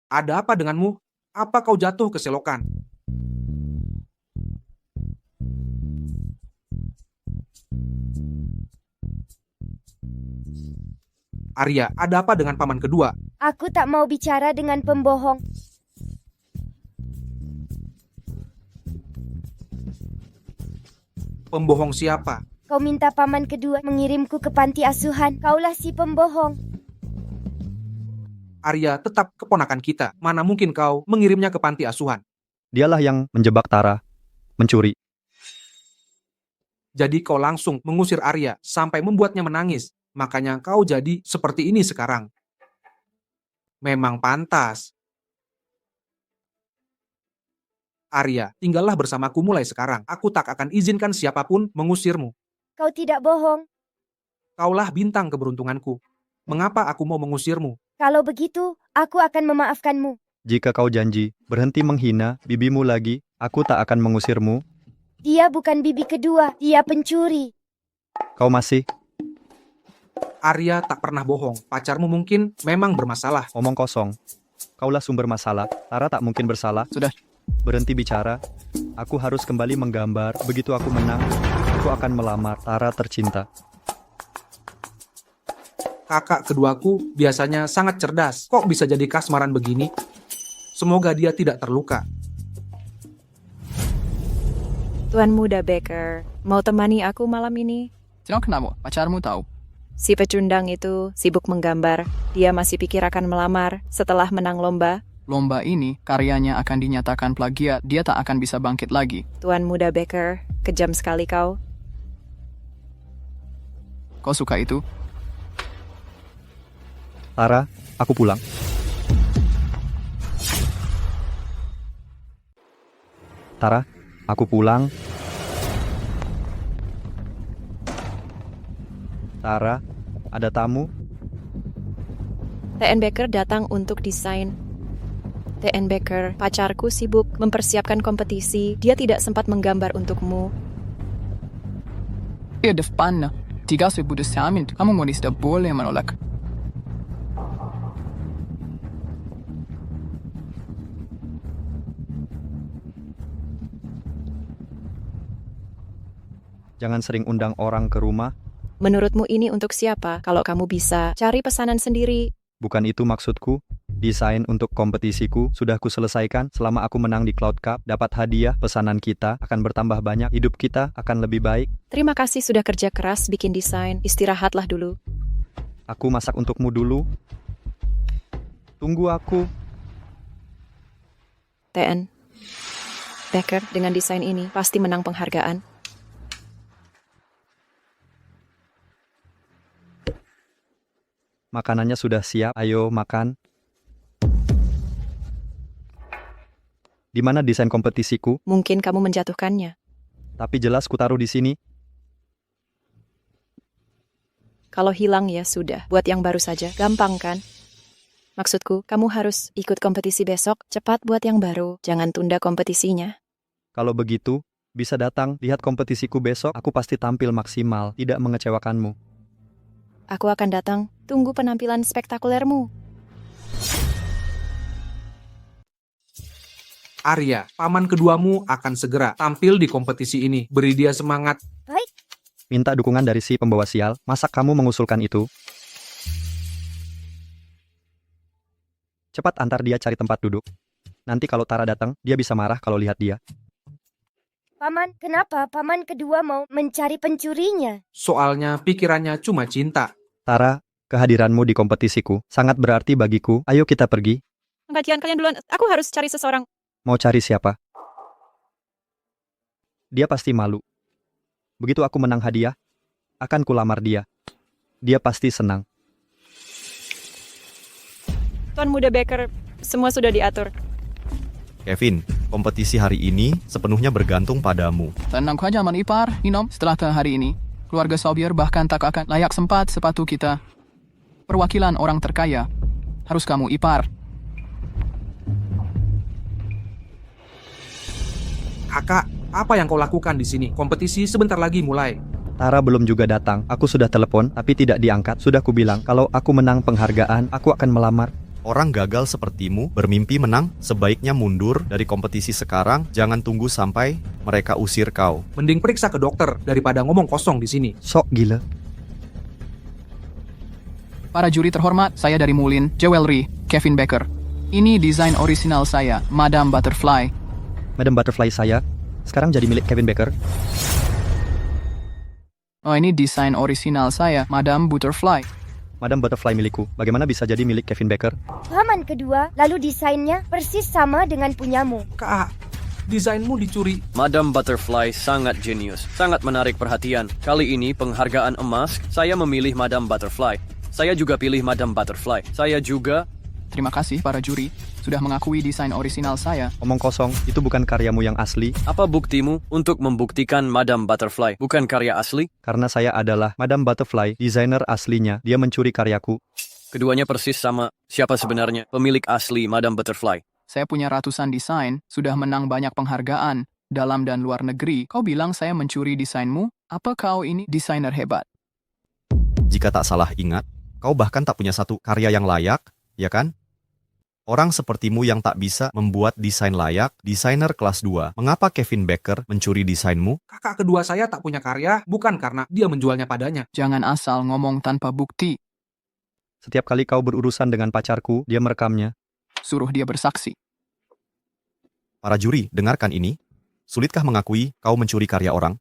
Ada apa denganmu? Apa kau jatuh ke selokan? Arya, ada apa dengan paman kedua? Aku tak mau bicara dengan pembohong. Pembohong siapa? Kau minta paman kedua mengirimku ke panti asuhan. Kaulah si pembohong. Arya tetap keponakan kita. Mana mungkin kau mengirimnya ke panti asuhan? Dialah yang menjebak Tara, mencuri. Jadi kau langsung mengusir Arya sampai membuatnya menangis. Makanya kau jadi seperti ini sekarang. Memang pantas. Arya, tinggallah bersamaku mulai sekarang. Aku tak akan izinkan siapapun mengusirmu. Kau tidak bohong. Kaulah bintang keberuntunganku. Mengapa aku mau mengusirmu? Kalau begitu, aku akan memaafkanmu. Jika kau janji berhenti menghina bibimu lagi, aku tak akan mengusirmu. Dia bukan bibi kedua, dia pencuri. Kau masih Arya tak pernah bohong. Pacarmu mungkin memang bermasalah. omong kosong. Kaulah sumber masalah. Tara tak mungkin bersalah. Sudah. Berhenti bicara. Aku harus kembali menggambar. Begitu aku menang, aku akan melamar Tara tercinta. Kakak keduaku biasanya sangat cerdas. Kok bisa jadi kasmaran begini? Semoga dia tidak terluka. Tuan Muda Baker, mau temani aku malam ini? Tidak kenapa, pacarmu tahu. Si pecundang itu sibuk menggambar. Dia masih pikir akan melamar setelah menang lomba. Lomba ini karyanya akan dinyatakan plagiat. Dia tak akan bisa bangkit lagi. Tuan Muda Baker, kejam sekali kau. Kau suka itu? Tara, aku pulang. Tara, aku pulang. Tara, ada tamu? TN Baker datang untuk desain. TN Baker, pacarku sibuk mempersiapkan kompetisi. Dia tidak sempat menggambar untukmu. Iya, depan. Tiga sudah samin. Kamu mau tidak boleh menolak. Jangan sering undang orang ke rumah. Menurutmu ini untuk siapa? Kalau kamu bisa cari pesanan sendiri. Bukan itu maksudku. Desain untuk kompetisiku sudah kuselesaikan. Selama aku menang di Cloud Cup, dapat hadiah, pesanan kita akan bertambah banyak. Hidup kita akan lebih baik. Terima kasih sudah kerja keras bikin desain. Istirahatlah dulu. Aku masak untukmu dulu. Tunggu aku. TN Baker, dengan desain ini pasti menang penghargaan. Makanannya sudah siap, ayo makan. Di mana desain kompetisiku? Mungkin kamu menjatuhkannya. Tapi jelas kutaruh di sini. Kalau hilang ya sudah, buat yang baru saja. Gampang kan? Maksudku, kamu harus ikut kompetisi besok. Cepat buat yang baru, jangan tunda kompetisinya. Kalau begitu, bisa datang, lihat kompetisiku besok. Aku pasti tampil maksimal, tidak mengecewakanmu. Aku akan datang, tunggu penampilan spektakulermu. Arya, paman keduamu akan segera tampil di kompetisi ini. Beri dia semangat. Baik. Minta dukungan dari si pembawa sial. Masa kamu mengusulkan itu? Cepat antar dia cari tempat duduk. Nanti kalau Tara datang, dia bisa marah kalau lihat dia. Paman, kenapa paman kedua mau mencari pencurinya? Soalnya pikirannya cuma cinta. Tara, kehadiranmu di kompetisiku sangat berarti bagiku. Ayo kita pergi. Gantian kalian duluan, aku harus cari seseorang. Mau cari siapa? Dia pasti malu. Begitu aku menang hadiah, akan kulamar dia. Dia pasti senang. Tuan Muda Baker, semua sudah diatur. Kevin, kompetisi hari ini sepenuhnya bergantung padamu. Tenang saja, Man Ipar. Inom, setelah hari ini, keluarga Sawyer bahkan tak akan layak sempat sepatu kita. Perwakilan orang terkaya. Harus kamu, Ipar. Kakak, apa yang kau lakukan di sini? Kompetisi sebentar lagi mulai. Tara belum juga datang. Aku sudah telepon, tapi tidak diangkat. Sudah kubilang, kalau aku menang penghargaan, aku akan melamar. Orang gagal sepertimu bermimpi menang, sebaiknya mundur dari kompetisi sekarang, jangan tunggu sampai mereka usir kau. Mending periksa ke dokter daripada ngomong kosong di sini. Sok gila. Para juri terhormat, saya dari Mulin Jewelry, Kevin Becker. Ini desain orisinal saya, Madame Butterfly. Madam Butterfly saya, sekarang jadi milik Kevin Becker. Oh, ini desain orisinal saya, Madame Butterfly. Madam Butterfly milikku, bagaimana bisa jadi milik Kevin Becker? Paman kedua, lalu desainnya persis sama dengan punyamu. Kak, desainmu dicuri. Madame Butterfly sangat jenius, sangat menarik perhatian. Kali ini penghargaan emas, saya memilih Madame Butterfly. Saya juga pilih Madame Butterfly. Saya juga... Terima kasih para juri, sudah mengakui desain orisinal saya. Omong kosong, itu bukan karyamu yang asli. Apa buktimu untuk membuktikan Madame Butterfly bukan karya asli? Karena saya adalah Madam Butterfly, desainer aslinya. Dia mencuri karyaku. Keduanya persis sama. Siapa sebenarnya pemilik asli Madame Butterfly? Saya punya ratusan desain, sudah menang banyak penghargaan, dalam dan luar negeri. Kau bilang saya mencuri desainmu? Apa kau ini desainer hebat? Jika tak salah ingat, kau bahkan tak punya satu karya yang layak, ya kan? Orang sepertimu yang tak bisa membuat desain layak, desainer kelas 2. Mengapa Kevin Becker mencuri desainmu? Kakak kedua saya tak punya karya, bukan karena dia menjualnya padanya. Jangan asal ngomong tanpa bukti. Setiap kali kau berurusan dengan pacarku, dia merekamnya. Suruh dia bersaksi. Para juri, dengarkan ini. Sulitkah mengakui kau mencuri karya orang?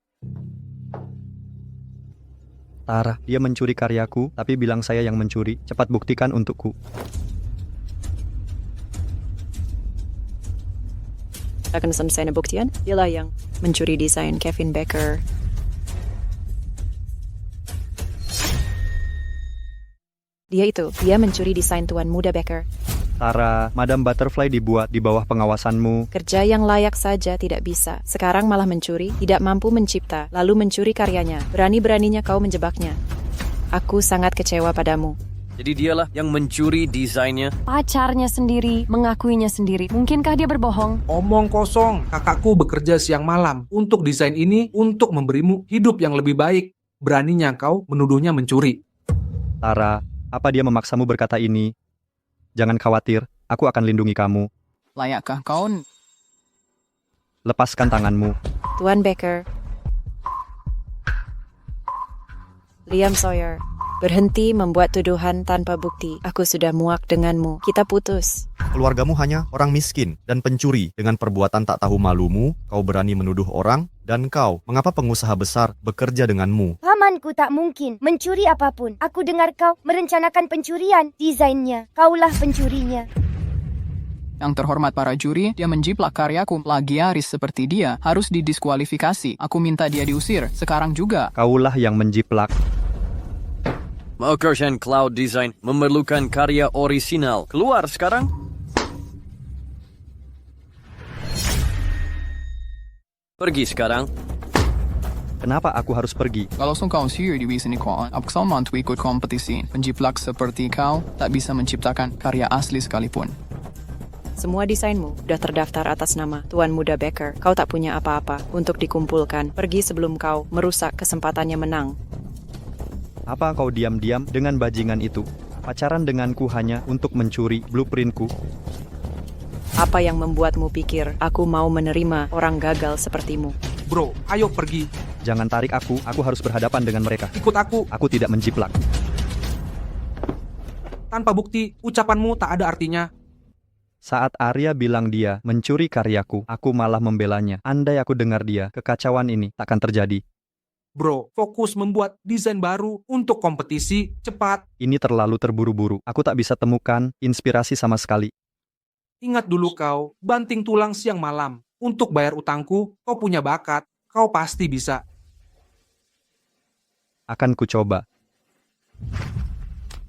Tara, dia mencuri karyaku, tapi bilang saya yang mencuri. Cepat buktikan untukku. Akan selesai buktian, dialah yang mencuri desain Kevin Becker. Dia mencuri desain Tuan Muda Becker. Tara, Madam Butterfly dibuat di bawah pengawasanmu. Kerja yang layak saja tidak bisa. Sekarang malah mencuri, tidak mampu mencipta, lalu mencuri karyanya. Berani-beraninya kau menjebaknya. Aku sangat kecewa padamu. Jadi dialah yang mencuri desainnya. Pacarnya sendiri, mengakuinya sendiri. Mungkinkah dia berbohong? Omong kosong, kakakku bekerja siang malam untuk desain ini, untuk memberimu hidup yang lebih baik. Beraninya kau menuduhnya mencuri. Tara, apa dia memaksamu berkata ini? Jangan khawatir, aku akan lindungi kamu. Layakkah kau? Lepaskan tanganmu. Tuan Becker. Liam Sawyer. Berhenti membuat tuduhan tanpa bukti. Aku sudah muak denganmu. Kita putus. Keluargamu hanya orang miskin dan pencuri. Dengan perbuatan tak tahu malumu, kau berani menuduh orang, dan kau, mengapa pengusaha besar bekerja denganmu? Pamanku tak mungkin mencuri apapun. Aku dengar kau merencanakan pencurian desainnya. Kaulah pencurinya. Yang terhormat para juri, dia menjiplak karyaku. Plagiaris seperti dia harus didiskualifikasi. Aku minta dia diusir, sekarang juga. Kaulah yang menjiplak. Ocean Cloud Design memerlukan karya orisinal. Keluar sekarang. Pergi sekarang. Kenapa aku harus pergi? Kalau kau sendiri di sini kau, apakah mau ikut kompetisi? Penjiplak seperti kau tak bisa menciptakan karya asli sekalipun. Semua desainmu sudah terdaftar atas nama Tuan Muda Becker. Kau tak punya apa-apa untuk dikumpulkan. Pergi sebelum kau merusak kesempatannya menang. Apa kau diam-diam dengan bajingan itu? Pacaran denganku hanya untuk mencuri blueprintku. Apa yang membuatmu pikir aku mau menerima orang gagal sepertimu? Bro, ayo pergi. Jangan tarik aku harus berhadapan dengan mereka. Ikut aku. Aku tidak menjiplak. Tanpa bukti, ucapanmu tak ada artinya. Saat Arya bilang dia mencuri karyaku, aku malah membelanya. Andai aku dengar dia, kekacauan ini takkan terjadi. Bro, fokus membuat desain baru untuk kompetisi cepat. Ini terlalu terburu-buru. Aku tak bisa temukan inspirasi sama sekali. Ingat dulu kau, banting tulang siang malam. Untuk bayar utangku, kau punya bakat. Kau pasti bisa. Akan ku coba.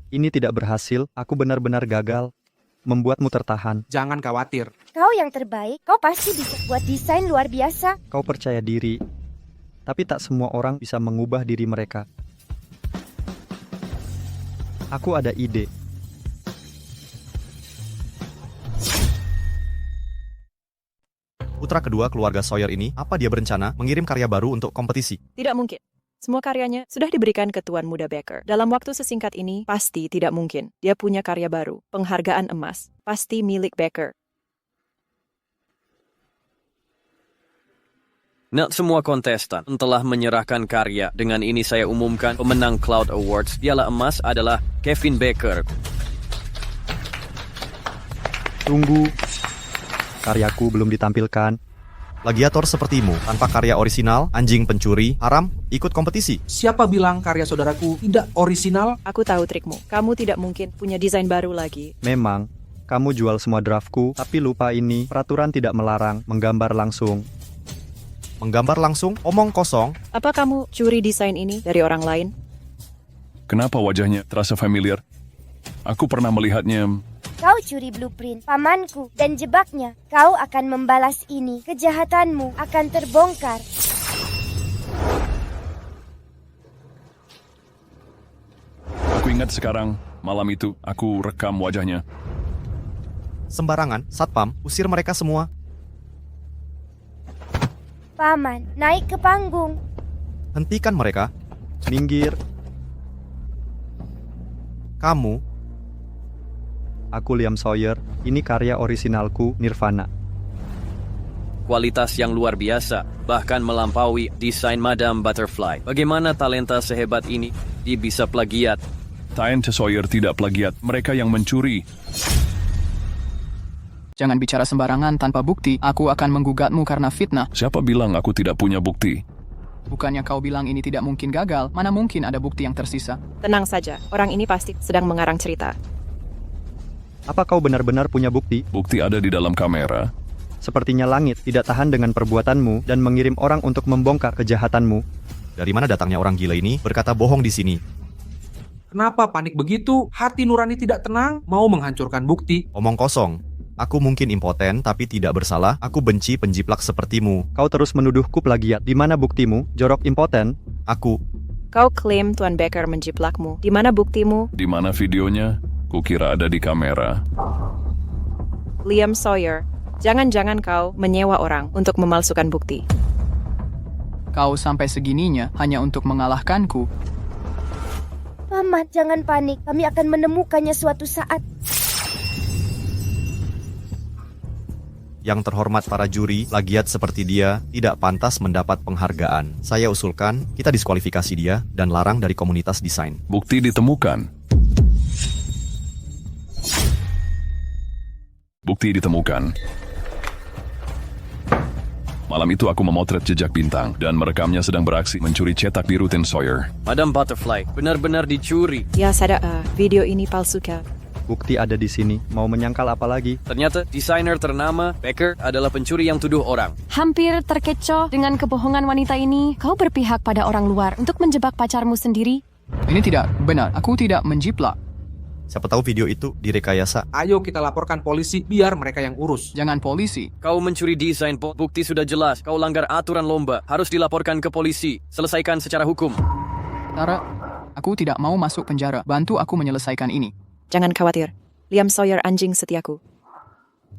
Ini tidak berhasil, aku benar-benar gagal. Membuatmu tertahan. Jangan khawatir. Kau yang terbaik, kau pasti bisa buat desain luar biasa. Kau percaya diri. Tapi tak semua orang bisa mengubah diri mereka. Aku ada ide. Putra kedua keluarga Sawyer ini, apa dia berencana mengirim karya baru untuk kompetisi? Tidak mungkin. Semua karyanya sudah diberikan ke Tuan Muda Becker. Dalam waktu sesingkat ini, pasti tidak mungkin. Dia punya karya baru, penghargaan emas. Pasti milik Becker. Not semua kontestan telah menyerahkan karya. Dengan ini saya umumkan pemenang Cloud Awards Piala Emas adalah Kevin Becker. Tunggu. Karyaku belum ditampilkan. Plagiator sepertimu, tanpa karya orisinal, anjing pencuri, haram, ikut kompetisi. Siapa bilang karya saudaraku tidak orisinal? Aku tahu trikmu. Kamu tidak mungkin punya desain baru lagi. Memang, kamu jual semua draftku, tapi lupa ini, peraturan tidak melarang menggambar langsung. Menggambar langsung? Omong kosong. Apa kamu curi desain ini dari orang lain? Kenapa wajahnya terasa familiar? Aku pernah melihatnya. Kau curi blueprint pamanku dan jebaknya. Kau akan membalas ini. Kejahatanmu akan terbongkar. Aku ingat sekarang, malam itu aku rekam wajahnya. Sembarangan, Satpam, usir mereka semua. Paman, naik ke panggung. Hentikan mereka. Minggir. Kamu. Aku Liam Sawyer, ini karya orisinalku, Nirvana. Kualitas yang luar biasa, bahkan melampaui desain Madame Butterfly. Bagaimana talenta sehebat ini dia bisa plagiat? Talenta Sawyer tidak plagiat, mereka yang mencuri. Jangan bicara sembarangan tanpa bukti. Aku akan menggugatmu karena fitnah. Siapa bilang aku tidak punya bukti? Bukannya kau bilang ini tidak mungkin gagal? Mana mungkin ada bukti yang tersisa? Tenang saja, orang ini pasti sedang mengarang cerita. Apa kau benar-benar punya bukti? Bukti ada di dalam kamera. Sepertinya langit tidak tahan dengan perbuatanmu dan mengirim orang untuk membongkar kejahatanmu. Dari mana datangnya orang gila ini berkata bohong di sini? Kenapa panik begitu? Hati nurani tidak tenang, mau menghancurkan bukti. Omong kosong. Aku mungkin impoten tapi tidak bersalah. Aku benci penjiplak sepertimu. Kau terus menuduhku plagiat. Di mana buktimu? Jorok impoten. Aku. Kau klaim Tuan Becker menjiplakmu. Di mana buktimu? Di mana videonya? Kukira ada di kamera. Liam Sawyer, jangan-jangan kau menyewa orang untuk memalsukan bukti. Kau sampai segininya hanya untuk mengalahkanku. Paman, jangan panik. Kami akan menemukannya suatu saat. Yang terhormat para juri, plagiat seperti dia tidak pantas mendapat penghargaan. Saya usulkan kita diskualifikasi dia dan larang dari komunitas desain. Bukti ditemukan. Bukti ditemukan. Malam itu aku memotret jejak bintang dan merekamnya sedang beraksi mencuri cetak biru Tin Sawyer. Madame Butterfly benar-benar dicuri. Ya sadar, video ini palsu kah? Bukti ada di sini. Mau menyangkal apa lagi? Ternyata desainer ternama Becker adalah pencuri yang tuduh orang. Hampir terkecoh dengan kebohongan wanita ini. Kau berpihak pada orang luar untuk menjebak pacarmu sendiri. Ini tidak benar. Aku tidak menjiplak. Siapa tahu video itu direkayasa. Ayo kita laporkan polisi biar mereka yang urus. Jangan polisi. Kau mencuri desain, bukti sudah jelas. Kau langgar aturan lomba. Harus dilaporkan ke polisi. Selesaikan secara hukum. Tara, aku tidak mau masuk penjara. Bantu aku menyelesaikan ini. Jangan khawatir. Liam Sawyer anjing setiaku.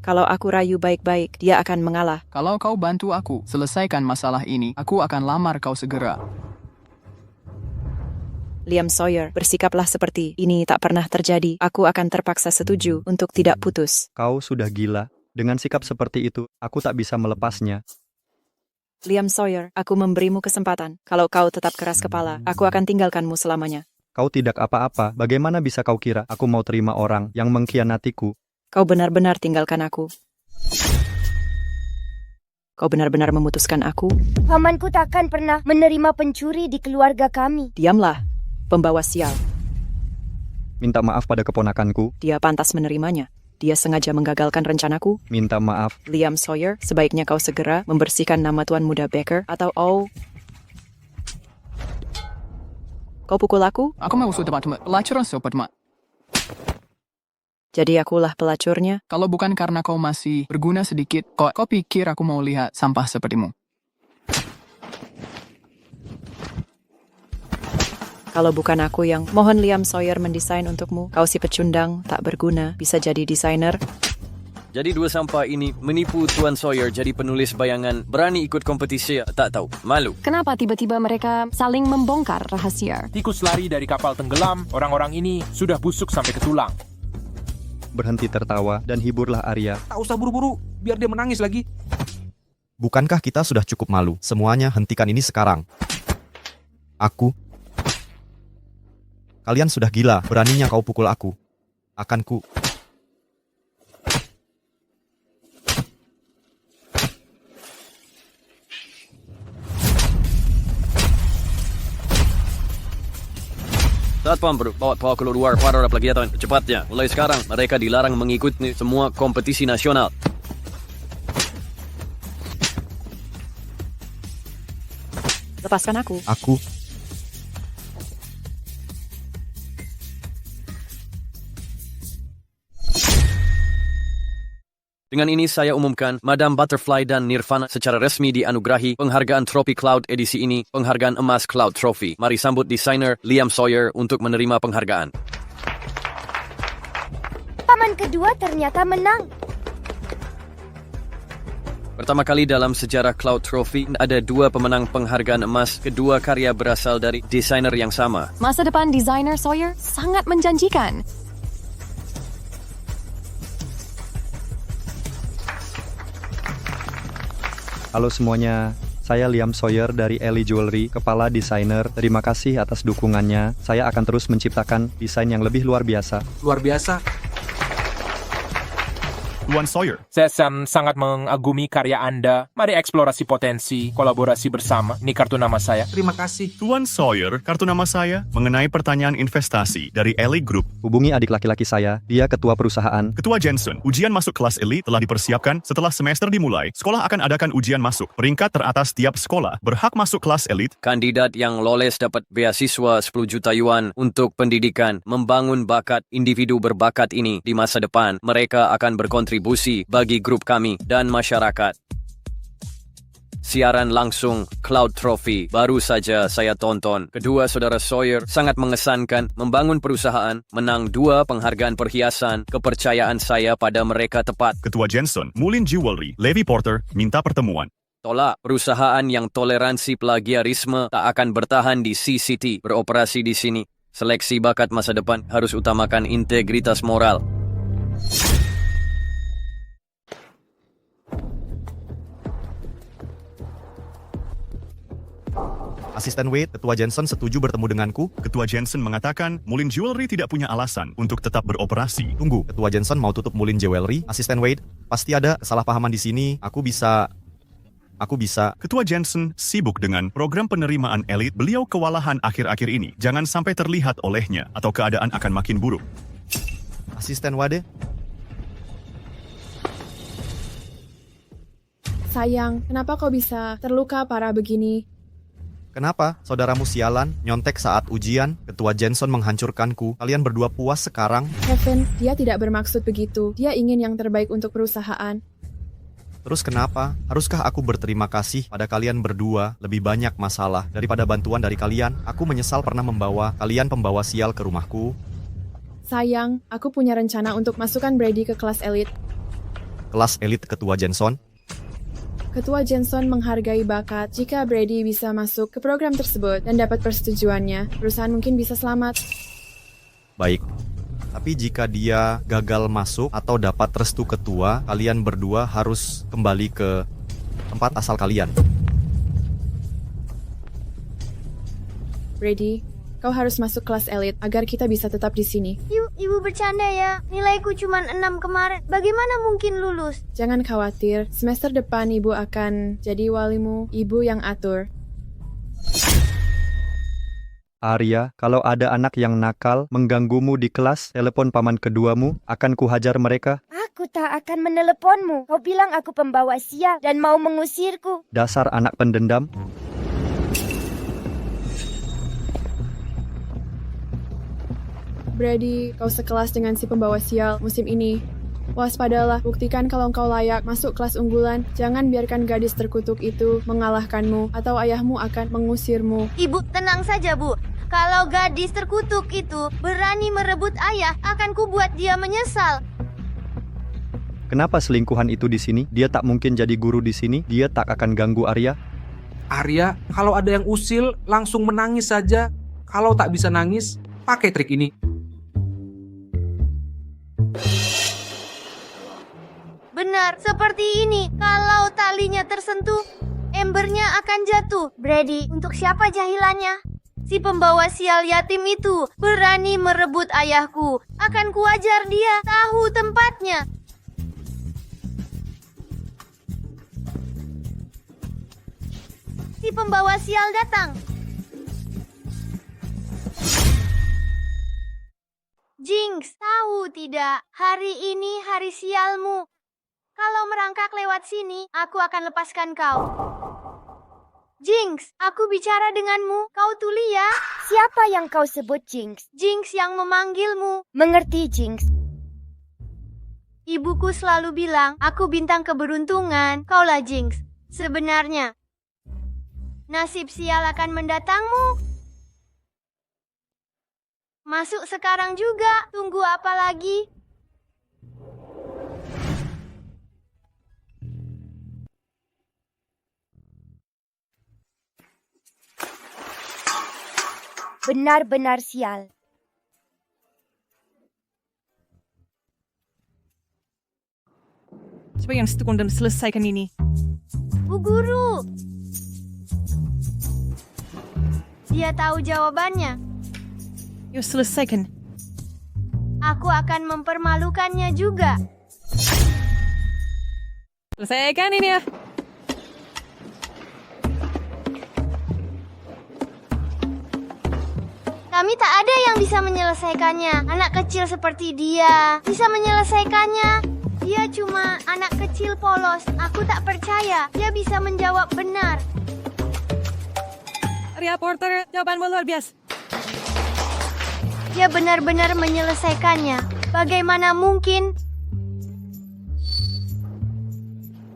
Kalau aku rayu baik-baik, dia akan mengalah. Kalau kau bantu aku selesaikan masalah ini, aku akan lamar kau segera. Liam Sawyer, bersikaplah seperti ini tak pernah terjadi. Aku akan terpaksa setuju untuk tidak putus. Kau sudah gila. Dengan sikap seperti itu, aku tak bisa melepasnya. Liam Sawyer, aku memberimu kesempatan. Kalau kau tetap keras kepala, aku akan tinggalkanmu selamanya. Kau tidak apa-apa. Bagaimana bisa kau kira aku mau terima orang yang mengkhianatiku? Kau benar-benar tinggalkan aku. Kau benar-benar memutuskan aku. Pamanku takkan pernah menerima pencuri di keluarga kami. Diamlah. Pembawa sial. Minta maaf pada keponakanku. Dia pantas menerimanya. Dia sengaja menggagalkan rencanaku. Minta maaf. Liam Sawyer, sebaiknya kau segera membersihkan nama Tuan Muda Becker atau kau pukul aku? Aku mau teman-teman pelacuran sobat. Jadi akulah pelacurnya? Kalau bukan karena kau masih berguna sedikit, kau pikir aku mau lihat sampah sepertimu? Kalau bukan aku yang mohon Liam Sawyer mendesain untukmu, kau si pecundang tak berguna bisa jadi desainer. Jadi dua sampah ini menipu Tuan Sawyer jadi penulis bayangan, berani ikut kompetisi, tak tahu, malu. Kenapa tiba-tiba mereka saling membongkar rahasia? Tikus lari dari kapal tenggelam, orang-orang ini sudah busuk sampai ke tulang. Berhenti tertawa dan hiburlah Arya. Tak usah buru-buru, biar dia menangis lagi. Bukankah kita sudah cukup malu? Semuanya hentikan ini sekarang. Kalian sudah gila, beraninya kau pukul aku. Akanku. Satpam bro, bawa keluar para plagiatan cepatnya. Mulai sekarang mereka dilarang mengikuti semua kompetisi nasional. Lepaskan aku. Dengan ini saya umumkan, Madam Butterfly dan Nirvana secara resmi dianugerahi penghargaan Tropi Cloud edisi ini, penghargaan emas Cloud Trophy. Mari sambut desainer Liam Sawyer untuk menerima penghargaan. Paman kedua ternyata menang. Pertama kali dalam sejarah Cloud Trophy, ada dua pemenang penghargaan emas, kedua karya berasal dari desainer yang sama. Masa depan desainer Sawyer sangat menjanjikan. Halo semuanya, saya Liam Sawyer dari Ellie Jewelry, kepala desainer. Terima kasih atas dukungannya. Saya akan terus menciptakan desain yang lebih luar biasa. Luar biasa. Tuan Sawyer. Saya sangat mengagumi karya Anda. Mari eksplorasi potensi, kolaborasi bersama. Ini kartu nama saya. Terima kasih. Tuan Sawyer, kartu nama saya mengenai pertanyaan investasi dari Ellie Group. Hubungi adik laki-laki saya, dia ketua perusahaan. Ketua Jensen, ujian masuk kelas elite telah dipersiapkan. Setelah semester dimulai, sekolah akan adakan ujian masuk. Peringkat teratas tiap sekolah berhak masuk kelas elite. Kandidat yang lolos dapat beasiswa 10 juta yuan untuk pendidikan. Membangun bakat individu berbakat ini di masa depan. Mereka akan berkontribusi bagi grup kami dan masyarakat. Siaran langsung Cloud Trophy baru saja saya tonton. Kedua saudara Sawyer sangat mengesankan, membangun perusahaan, menang 2 penghargaan perhiasan. Kepercayaan saya pada mereka tepat. Ketua Jensen, Mulin Jewelry, Levi Porter, minta pertemuan. Tolak, perusahaan yang toleransi plagiarisme tak akan bertahan di CCT, beroperasi di sini. Seleksi bakat masa depan harus utamakan integritas moral. Asisten Wade, Ketua Jensen setuju bertemu denganku. Ketua Jensen mengatakan, Mulin Jewelry tidak punya alasan untuk tetap beroperasi. Tunggu, Ketua Jensen mau tutup Mulin Jewelry? Asisten Wade, pasti ada kesalahpahaman di sini. Aku bisa... Ketua Jensen sibuk dengan program penerimaan elit. Beliau kewalahan akhir-akhir ini. Jangan sampai terlihat olehnya, atau keadaan akan makin buruk. Asisten Wade? Sayang, kenapa kau bisa terluka parah begini? Kenapa? Saudaramu sialan, nyontek saat ujian, Ketua Jensen menghancurkanku. Kalian berdua puas sekarang? Kevin, dia tidak bermaksud begitu. Dia ingin yang terbaik untuk perusahaan. Terus kenapa? Haruskah aku berterima kasih pada kalian berdua? Lebih banyak masalah daripada bantuan dari kalian. Aku menyesal pernah membawa kalian pembawa sial ke rumahku. Sayang, aku punya rencana untuk masukkan Brady ke kelas elit. Kelas elit Ketua Jensen? Ketua Jensen menghargai bakat. Jika Brady bisa masuk ke program tersebut dan dapat persetujuannya, perusahaan mungkin bisa selamat. Baik. Tapi jika dia gagal masuk atau dapat restu ketua, kalian berdua harus kembali ke tempat asal kalian. Brady, kau harus masuk kelas elit agar kita bisa tetap di sini. Ibu bercanda ya. Nilaiku cuma 6 kemarin. Bagaimana mungkin lulus? Jangan khawatir, semester depan ibu akan jadi walimu, ibu yang atur. Arya, kalau ada anak yang nakal mengganggumu di kelas, telepon paman keduamu, akan kuhajar mereka. Aku tak akan meneleponmu. Kau bilang aku pembawa sial dan mau mengusirku. Dasar anak pendendam. Brady, kau sekelas dengan si pembawa sial musim ini. Waspadalah, buktikan kalau engkau layak masuk kelas unggulan. Jangan biarkan gadis terkutuk itu mengalahkanmu, atau ayahmu akan mengusirmu. Ibu, tenang saja, Bu. Kalau gadis terkutuk itu berani merebut ayah, akan kubuat dia menyesal. Kenapa selingkuhan itu di sini? Dia tak mungkin jadi guru di sini. Dia tak akan ganggu Arya. Arya, kalau ada yang usil, langsung menangis saja. Kalau tak bisa nangis, pakai trik ini. Benar, seperti ini. Kalau talinya tersentuh, embernya akan jatuh. Brady, untuk siapa jahilannya? Si pembawa sial yatim itu berani merebut ayahku. Akan kuajar dia tahu tempatnya. Si pembawa sial datang. Jinx, tahu tidak? Hari ini hari sialmu. Kalau merangkak lewat sini, aku akan lepaskan kau. Jinx, aku bicara denganmu. Kau tuli ya? Siapa yang kau sebut Jinx? Jinx yang memanggilmu. Mengerti, Jinx. Ibuku selalu bilang, aku bintang keberuntungan. Kaulah Jinx. Sebenarnya, nasib sial akan mendatangmu. Masuk sekarang juga. Tunggu apa lagi? Benar-benar sial. Sebagai sekundang selesaikan ini. Bu Guru. Dia tahu jawabannya. Yuk selesaikan. Aku akan mempermalukannya juga. Selesaikan ini ya. Kami tak ada yang bisa menyelesaikannya. Anak kecil seperti dia bisa menyelesaikannya. Dia cuma anak kecil polos. Aku tak percaya dia bisa menjawab benar. Arya Porter, jawabanmu luar biasa. Dia benar-benar menyelesaikannya. Bagaimana mungkin?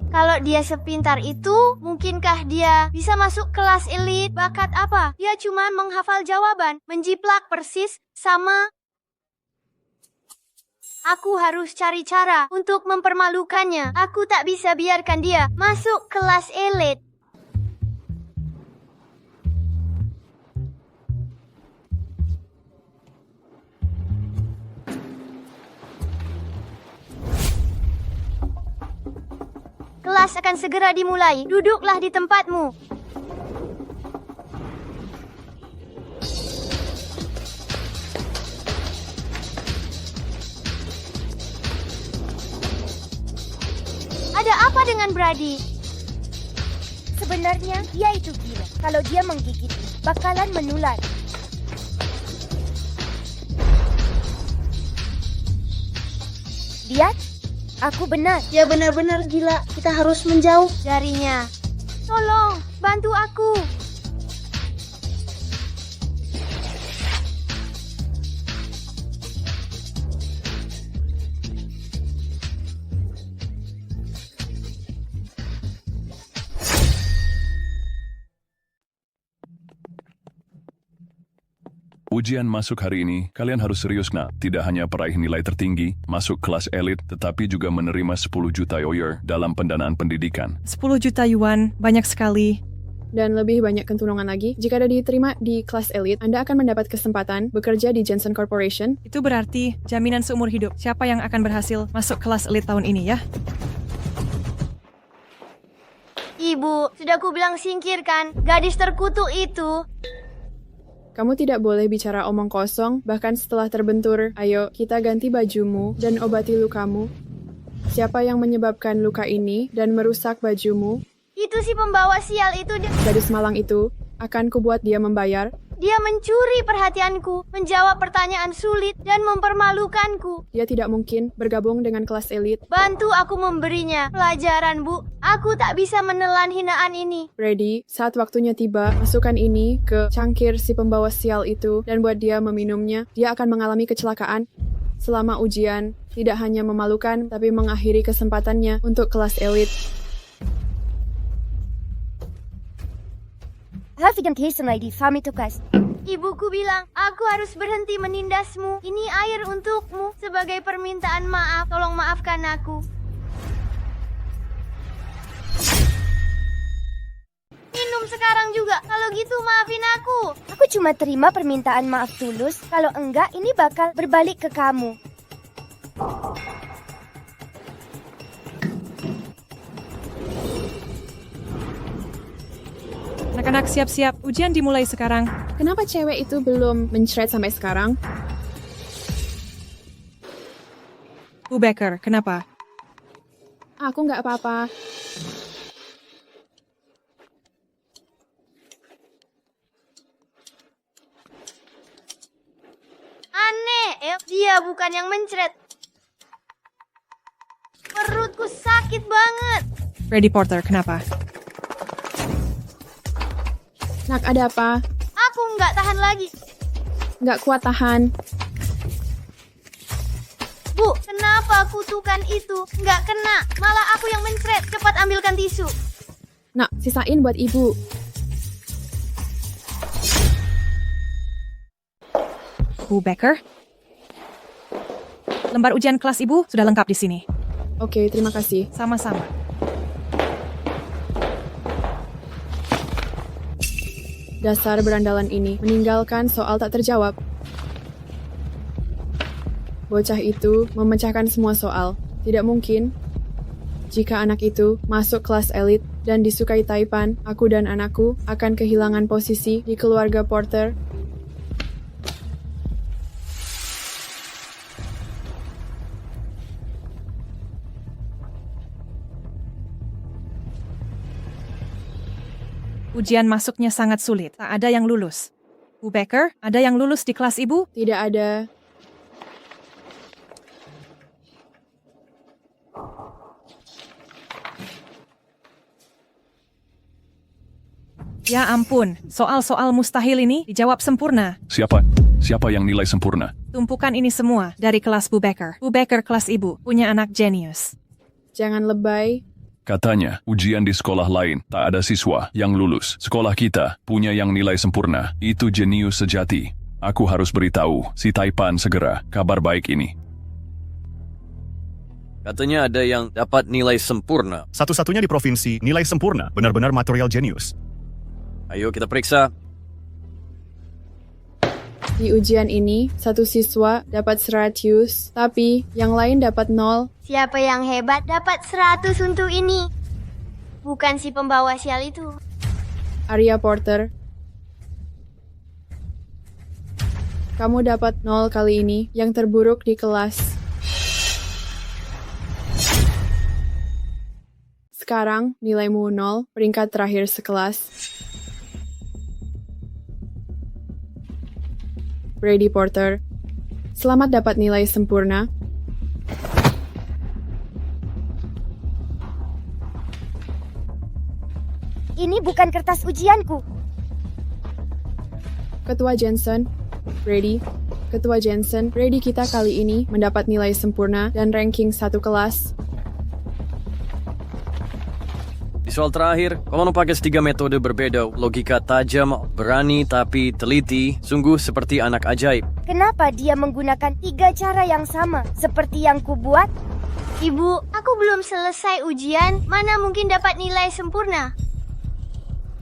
Kalau dia sepintar itu, mungkinkah dia bisa masuk kelas elit? Bakat apa? Dia cuma menghafal jawaban, menjiplak persis sama. Aku harus cari cara untuk mempermalukannya. Aku tak bisa biarkan dia masuk kelas elit. Kelas akan segera dimulai. Duduklah di tempatmu. Ada apa dengan Brady? Sebenarnya dia itu gila. Kalau dia menggigit, bakalan menular. Lihat, aku benar. Dia benar-benar gila. Kita harus menjauh darinya. Tolong, bantu aku. Ujian masuk hari ini, kalian harus serius nak. Tidak hanya peraih nilai tertinggi, masuk kelas elit, tetapi juga menerima 10 juta Oyer dalam pendanaan pendidikan. 10 juta yuan, banyak sekali. Dan lebih banyak keuntungan lagi, jika Anda diterima di kelas elit, Anda akan mendapat kesempatan bekerja di Jensen Corporation. Itu berarti jaminan seumur hidup. Siapa yang akan berhasil masuk kelas elit tahun ini ya? Ibu, sudah ku bilang singkirkan gadis terkutuk itu. Kamu tidak boleh bicara omong kosong, bahkan setelah terbentur. Ayo, kita ganti bajumu dan obati lukamu. Siapa yang menyebabkan luka ini dan merusak bajumu? Itu si pembawa sial itu. Gadis malang itu, akan kubuat dia membayar. Dia mencuri perhatianku, menjawab pertanyaan sulit, dan mempermalukanku. Dia tidak mungkin bergabung dengan kelas elit. Bantu aku memberinya pelajaran, Bu. Aku tak bisa menelan hinaan ini. Brady, saat waktunya tiba, masukkan ini ke cangkir si pembawa sial itu dan buat dia meminumnya. Dia akan mengalami kecelakaan. Selama ujian, tidak hanya memalukan, tapi mengakhiri kesempatannya untuk kelas elit. Ibuku bilang, aku harus berhenti menindasmu. Ini air untukmu. Sebagai permintaan maaf, tolong maafkan aku. sekarang juga. Kalau gitu maafin aku. Aku cuma terima permintaan maaf tulus. Kalau enggak, ini bakal berbalik ke kamu. Anak-anak siap-siap, ujian dimulai sekarang. Kenapa cewek itu belum mencret sampai sekarang? Bu Becker, kenapa? Aku nggak apa-apa. Aneh, dia bukan yang mencret. Perutku sakit banget. Brady Porter, kenapa? Nak, ada apa? Aku nggak tahan lagi. Nggak kuat tahan. Bu, kenapa kutukan itu nggak kena? Malah aku yang mencret. Cepat ambilkan tisu. Nak, sisain buat ibu. Bu Becker? Lembar ujian kelas ibu sudah lengkap di sini. Oke, terima kasih. Sama-sama. Dasar berandalan ini meninggalkan soal tak terjawab. Bocah itu memecahkan semua soal. Tidak mungkin. Jika anak itu masuk kelas elit dan disukai Taipan, aku dan anakku akan kehilangan posisi di keluarga Porter. Ujian masuknya sangat sulit. Tak ada yang lulus. Bu Becker, ada yang lulus di kelas ibu? Tidak ada. Ya ampun, soal-soal mustahil ini dijawab sempurna. Siapa? Siapa yang nilai sempurna? Tumpukan ini semua dari kelas Bu Becker. Bu Becker kelas ibu, punya anak jenius. Jangan lebay. Katanya, ujian di sekolah lain tak ada siswa yang lulus. Sekolah kita punya yang nilai sempurna. Itu jenius sejati. Aku harus beritahu si Taipan segera kabar baik ini. Katanya ada yang dapat nilai sempurna. Satu-satunya di provinsi, nilai sempurna. Benar-benar material jenius. Ayo kita periksa. Di ujian ini, satu siswa dapat 100, tapi yang lain dapat 0. Siapa yang hebat dapat 100 untuk ini? Bukan si pembawa sial itu. Arya Porter. Kamu dapat 0 kali ini, yang terburuk di kelas. Sekarang, nilaimu 0, peringkat terakhir sekelas. Brady Porter. Selamat dapat nilai sempurna. Ini bukan kertas ujianku. Ketua Jensen, Brady. Ketua Jensen, Brady kita kali ini mendapat nilai sempurna dan ranking 1 kelas. Di soal terakhir, kamu pakai 3 metode berbeda. Logika tajam, berani tapi teliti, sungguh seperti anak ajaib. Kenapa dia menggunakan 3 cara yang sama, seperti yang kubuat? Ibu, aku belum selesai ujian, mana mungkin dapat nilai sempurna?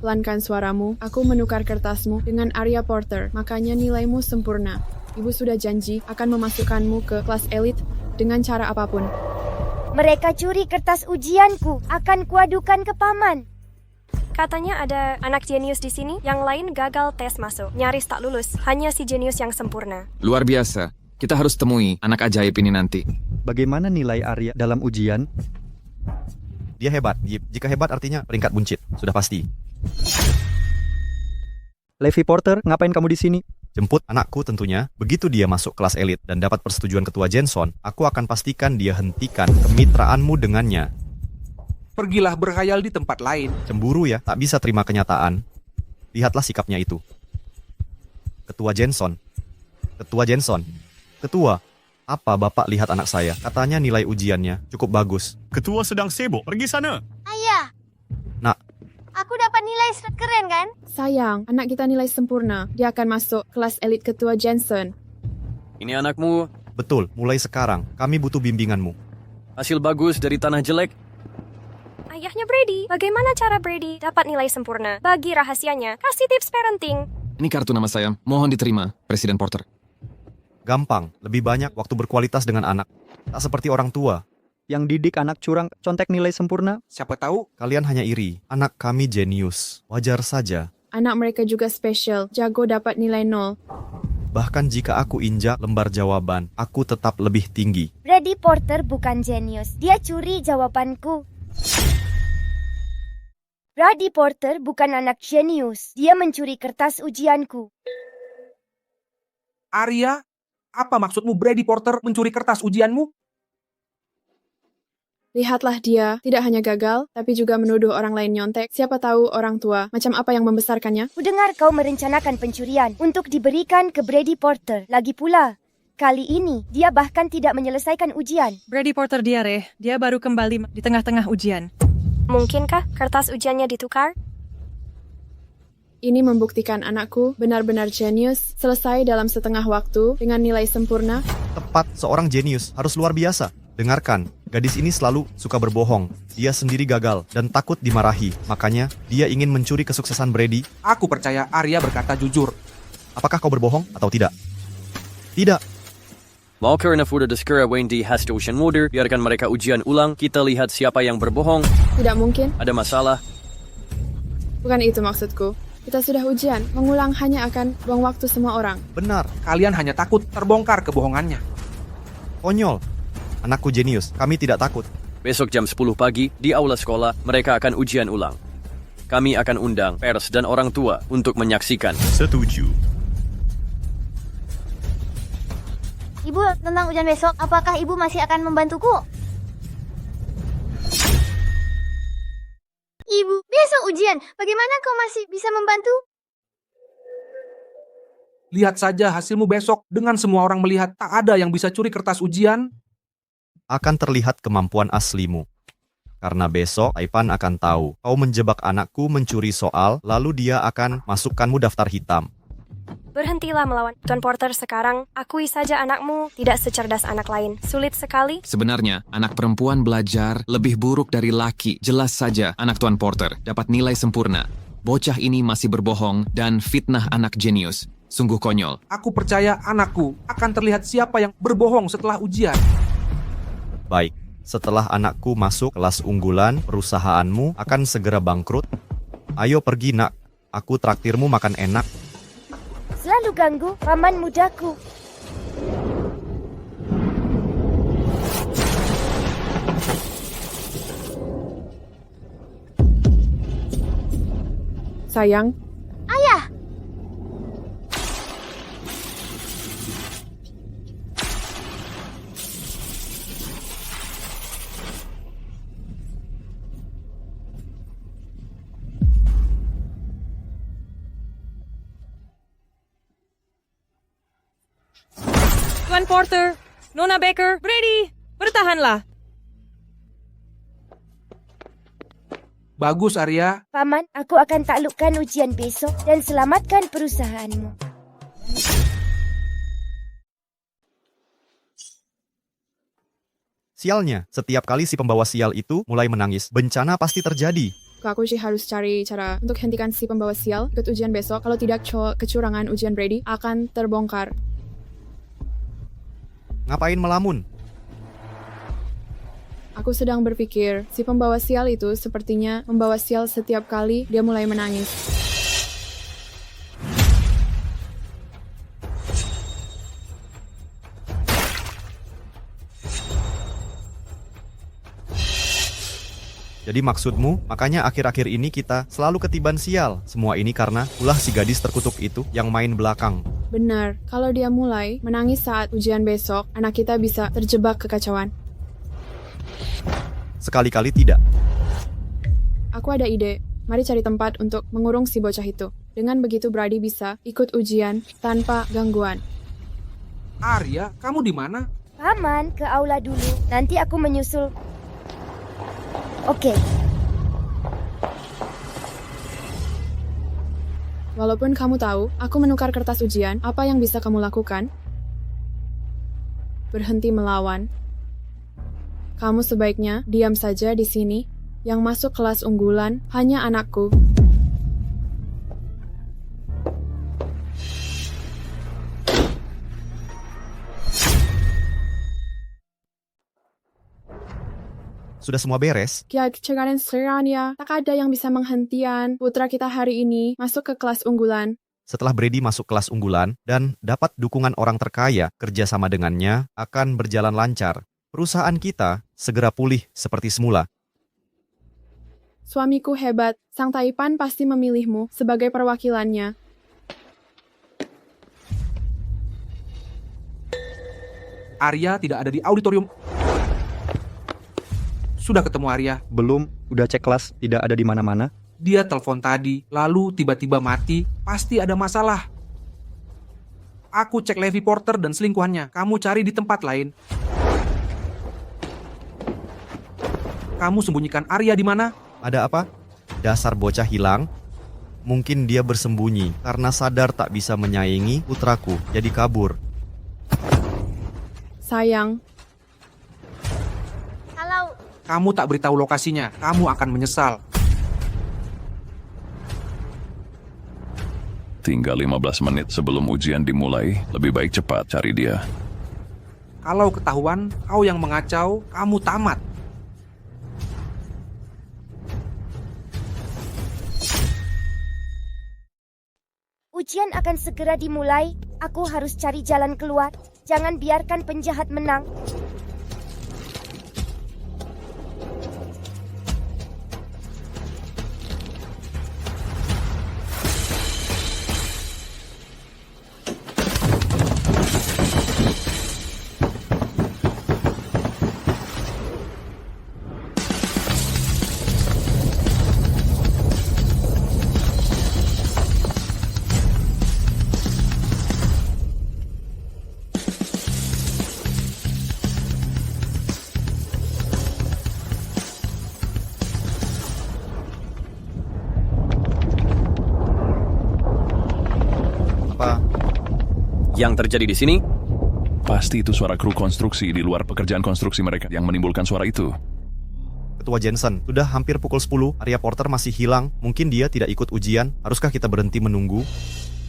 Pelankan suaramu, aku menukar kertasmu dengan Arya Porter, makanya nilaimu sempurna. Ibu sudah janji akan memasukkanmu ke kelas elit dengan cara apapun. Mereka curi kertas ujianku, akan kuadukan ke paman. Katanya ada anak jenius di sini, yang lain gagal tes masuk. Nyaris tak lulus, hanya si jenius yang sempurna. Luar biasa. Kita harus temui anak ajaib ini nanti. Bagaimana nilai Arya dalam ujian? Dia hebat. Jika hebat artinya peringkat buncit. Sudah pasti. Levi Porter, ngapain kamu di sini? Jemput anakku tentunya. Begitu dia masuk kelas elit dan dapat persetujuan ketua Jensen, aku akan pastikan dia hentikan kemitraanmu dengannya. Pergilah berkhayal di tempat lain. Cemburu ya, tak bisa terima kenyataan. Lihatlah sikapnya itu. Ketua Jensen. Ketua Jensen. Ketua, apa Bapak lihat anak saya? Katanya nilai ujiannya cukup bagus. Ketua sedang sibuk, pergi sana. Ayah. Nak. Aku dapat nilai keren kan? Sayang, anak kita nilai sempurna. Dia akan masuk kelas elit ketua Jensen. Ini anakmu. Betul, mulai sekarang kami butuh bimbinganmu. Hasil bagus dari tanah jelek. ayahnya Brady. Bagaimana cara Brady dapat nilai sempurna? Bagi rahasianya, kasih tips parenting. Ini kartu nama saya. Mohon diterima, Presiden Porter. Gampang, lebih banyak waktu berkualitas dengan anak. Tak seperti orang tua. Yang didik anak curang, contek nilai sempurna. Siapa tahu Kalian hanya iri. Anak kami jenius. Wajar saja. Anak mereka juga spesial, jago dapat nilai 0. Bahkan jika aku injak lembar jawaban, aku tetap lebih tinggi. Brady Porter bukan jenius. Dia curi jawabanku. Brady Porter bukan anak jenius. Dia mencuri kertas ujianku. Arya, apa maksudmu Brady Porter mencuri kertas ujianmu? Lihatlah dia, tidak hanya gagal, tapi juga menuduh orang lain nyontek. Siapa tahu orang tua, macam apa yang membesarkannya? Kudengar kau merencanakan pencurian untuk diberikan ke Brady Porter. Lagi pula, kali ini dia bahkan tidak menyelesaikan ujian. Brady Porter diare, dia baru kembali di tengah-tengah ujian. Mungkinkah kertas ujiannya ditukar? Ini membuktikan anakku benar-benar jenius, selesai dalam setengah waktu dengan nilai sempurna. Tepat, seorang jenius harus luar biasa. Dengarkan, gadis ini selalu suka berbohong. Dia sendiri gagal dan takut dimarahi. Makanya, dia ingin mencuri kesuksesan Brady. Aku percaya Arya berkata jujur. Apakah kau berbohong atau tidak? Tidak. Mau karena sudah diskera Wendy Hastotion Moder, biarkan mereka ujian ulang, kita lihat siapa yang berbohong. Tidak mungkin. Ada masalah? Bukan itu maksudku. Kita sudah ujian, mengulang hanya akan buang waktu semua orang. Benar. Kalian hanya takut terbongkar kebohongannya. Konyol. Anakku jenius, kami tidak takut. Besok jam 10 pagi, di aula sekolah, mereka akan ujian ulang. Kami akan undang pers dan orang tua untuk menyaksikan. Setuju. Ibu, tentang ujian besok, apakah ibu masih akan membantuku? Ibu, besok ujian. Bagaimana kau masih bisa membantu? Lihat saja hasilmu besok. Dengan semua orang melihat, tak ada yang bisa curi kertas ujian. Akan terlihat kemampuan aslimu. Karena besok, Taipan akan tahu kau menjebak anakku mencuri soal, lalu dia akan masukkanmu daftar hitam. Berhentilah melawan Tuan Porter sekarang. Akui saja anakmu tidak secerdas anak lain. Sulit sekali. Sebenarnya, anak perempuan belajar lebih buruk dari laki. Jelas saja anak Tuan Porter dapat nilai sempurna. Bocah ini masih berbohong dan fitnah anak jenius. Sungguh konyol. Aku percaya anakku akan terlihat siapa yang berbohong setelah ujian. Baik, setelah anakku masuk kelas unggulan, perusahaanmu akan segera bangkrut. Ayo pergi nak, aku traktirmu makan enak. Selalu ganggu paman mudaku. Sayang. Ayah! Tuan Porter, Nona Baker, Brady, bertahanlah. Bagus, Arya. Paman, aku akan taklukkan ujian besok dan selamatkan perusahaanmu. Sialnya, setiap kali si pembawa sial itu mulai menangis, bencana pasti terjadi. Aku sih harus cari cara untuk hentikan si pembawa sial ikut ujian besok. Kalau tidak, kecurangan ujian Brady akan terbongkar. Ngapain melamun? Aku sedang berpikir, si pembawa sial itu sepertinya membawa sial setiap kali dia mulai menangis. Jadi maksudmu, makanya akhir-akhir ini kita selalu ketiban sial. Semua ini karena ulah si gadis terkutuk itu yang main belakang. Benar, kalau dia mulai menangis saat ujian besok, anak kita bisa terjebak kekacauan. Sekali-kali tidak. Aku ada ide. Mari cari tempat untuk mengurung si bocah itu. Dengan begitu Brady bisa ikut ujian tanpa gangguan. Arya, kamu di mana? Paman, ke aula dulu. Nanti aku menyusul. Oke. Walaupun kamu tahu, aku menukar kertas ujian, apa yang bisa kamu lakukan? Berhenti melawan. Kamu sebaiknya diam saja di sini Yang masuk kelas unggulan hanya anakku. Sudah semua beres? Kira-kira seranya, tak ada yang bisa menghentikan putra kita hari ini masuk ke kelas unggulan. Setelah Brady masuk kelas unggulan dan dapat dukungan orang terkaya, kerjasama dengannya akan berjalan lancar. Perusahaan kita segera pulih seperti semula. Suamiku hebat, Sang Taipan pasti memilihmu sebagai perwakilannya. Arya tidak ada di auditorium. Sudah ketemu Arya? Belum, udah cek kelas, tidak ada di mana-mana. Dia telepon tadi, lalu tiba-tiba mati. Pasti ada masalah. Aku cek Levi Porter dan selingkuhannya. Kamu cari di tempat lain. Kamu sembunyikan Arya di mana? Ada apa? Dasar bocah hilang. Mungkin dia bersembunyi karena sadar tak bisa menyaingi putraku, jadi kabur. Sayang. Kalau Kamu tak beritahu lokasinya, kamu akan menyesal. Tinggal 15 menit sebelum ujian dimulai, lebih baik cepat cari dia. Kalau ketahuan, kau yang mengacau, kamu tamat. Ujian akan segera dimulai. Aku harus cari jalan keluar. Jangan biarkan penjahat menang. Yang terjadi di sini? Pasti itu suara kru konstruksi di luar pekerjaan konstruksi mereka yang menimbulkan suara itu. Ketua Jensen, sudah hampir pukul 10, Arya Porter masih hilang. Mungkin dia tidak ikut ujian. Haruskah kita berhenti menunggu?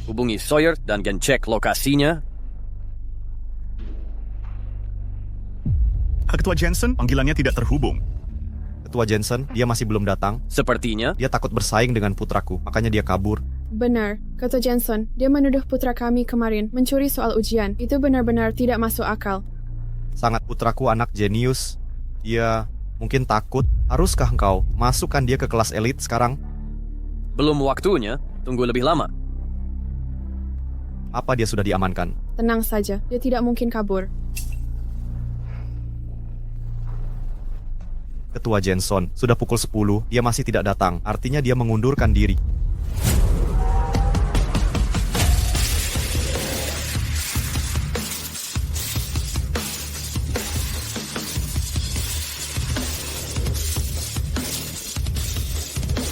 Hubungi Sawyer dan cek lokasinya. Ketua Jensen, panggilannya tidak terhubung. Ketua Jensen, dia masih belum datang. Sepertinya dia takut bersaing dengan putraku, makanya dia kabur. Benar, kata Jensen, dia menuduh putra kami kemarin mencuri soal ujian. Itu benar-benar tidak masuk akal. Sangat putraku anak jenius. Dia mungkin takut. Haruskah engkau masukkan dia ke kelas elit sekarang? Belum waktunya, tunggu lebih lama. Apa dia sudah diamankan? Tenang saja, dia tidak mungkin kabur. Ketua Jensen, sudah pukul 10, dia masih tidak datang. Artinya dia mengundurkan diri.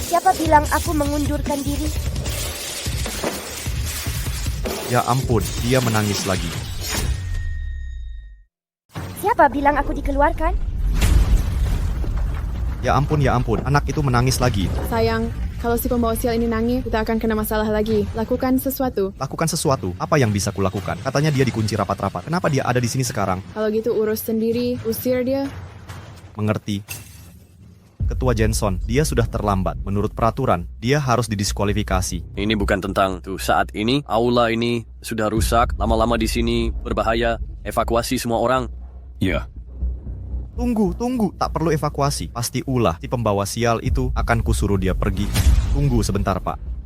Siapa bilang aku mengundurkan diri? Ya ampun, dia menangis lagi. Siapa bilang aku dikeluarkan? Ya ampun, anak itu menangis lagi. Sayang, kalau si pembawa sial ini nangis, kita akan kena masalah lagi. Lakukan sesuatu. Lakukan sesuatu? Apa yang bisa kulakukan? Katanya dia dikunci rapat-rapat. Kenapa dia ada di sini sekarang? Kalau gitu urus sendiri, usir dia. Mengerti. Ketua Jensen, dia sudah terlambat. Menurut peraturan, dia harus didiskualifikasi. Ini bukan tentang saat ini. Aula ini sudah rusak. Lama-lama di sini berbahaya. Evakuasi semua orang. Ya. Tunggu. Tak perlu evakuasi. Pasti ulah si pembawa sial itu akan kusuruh dia pergi. Tunggu sebentar, Pak.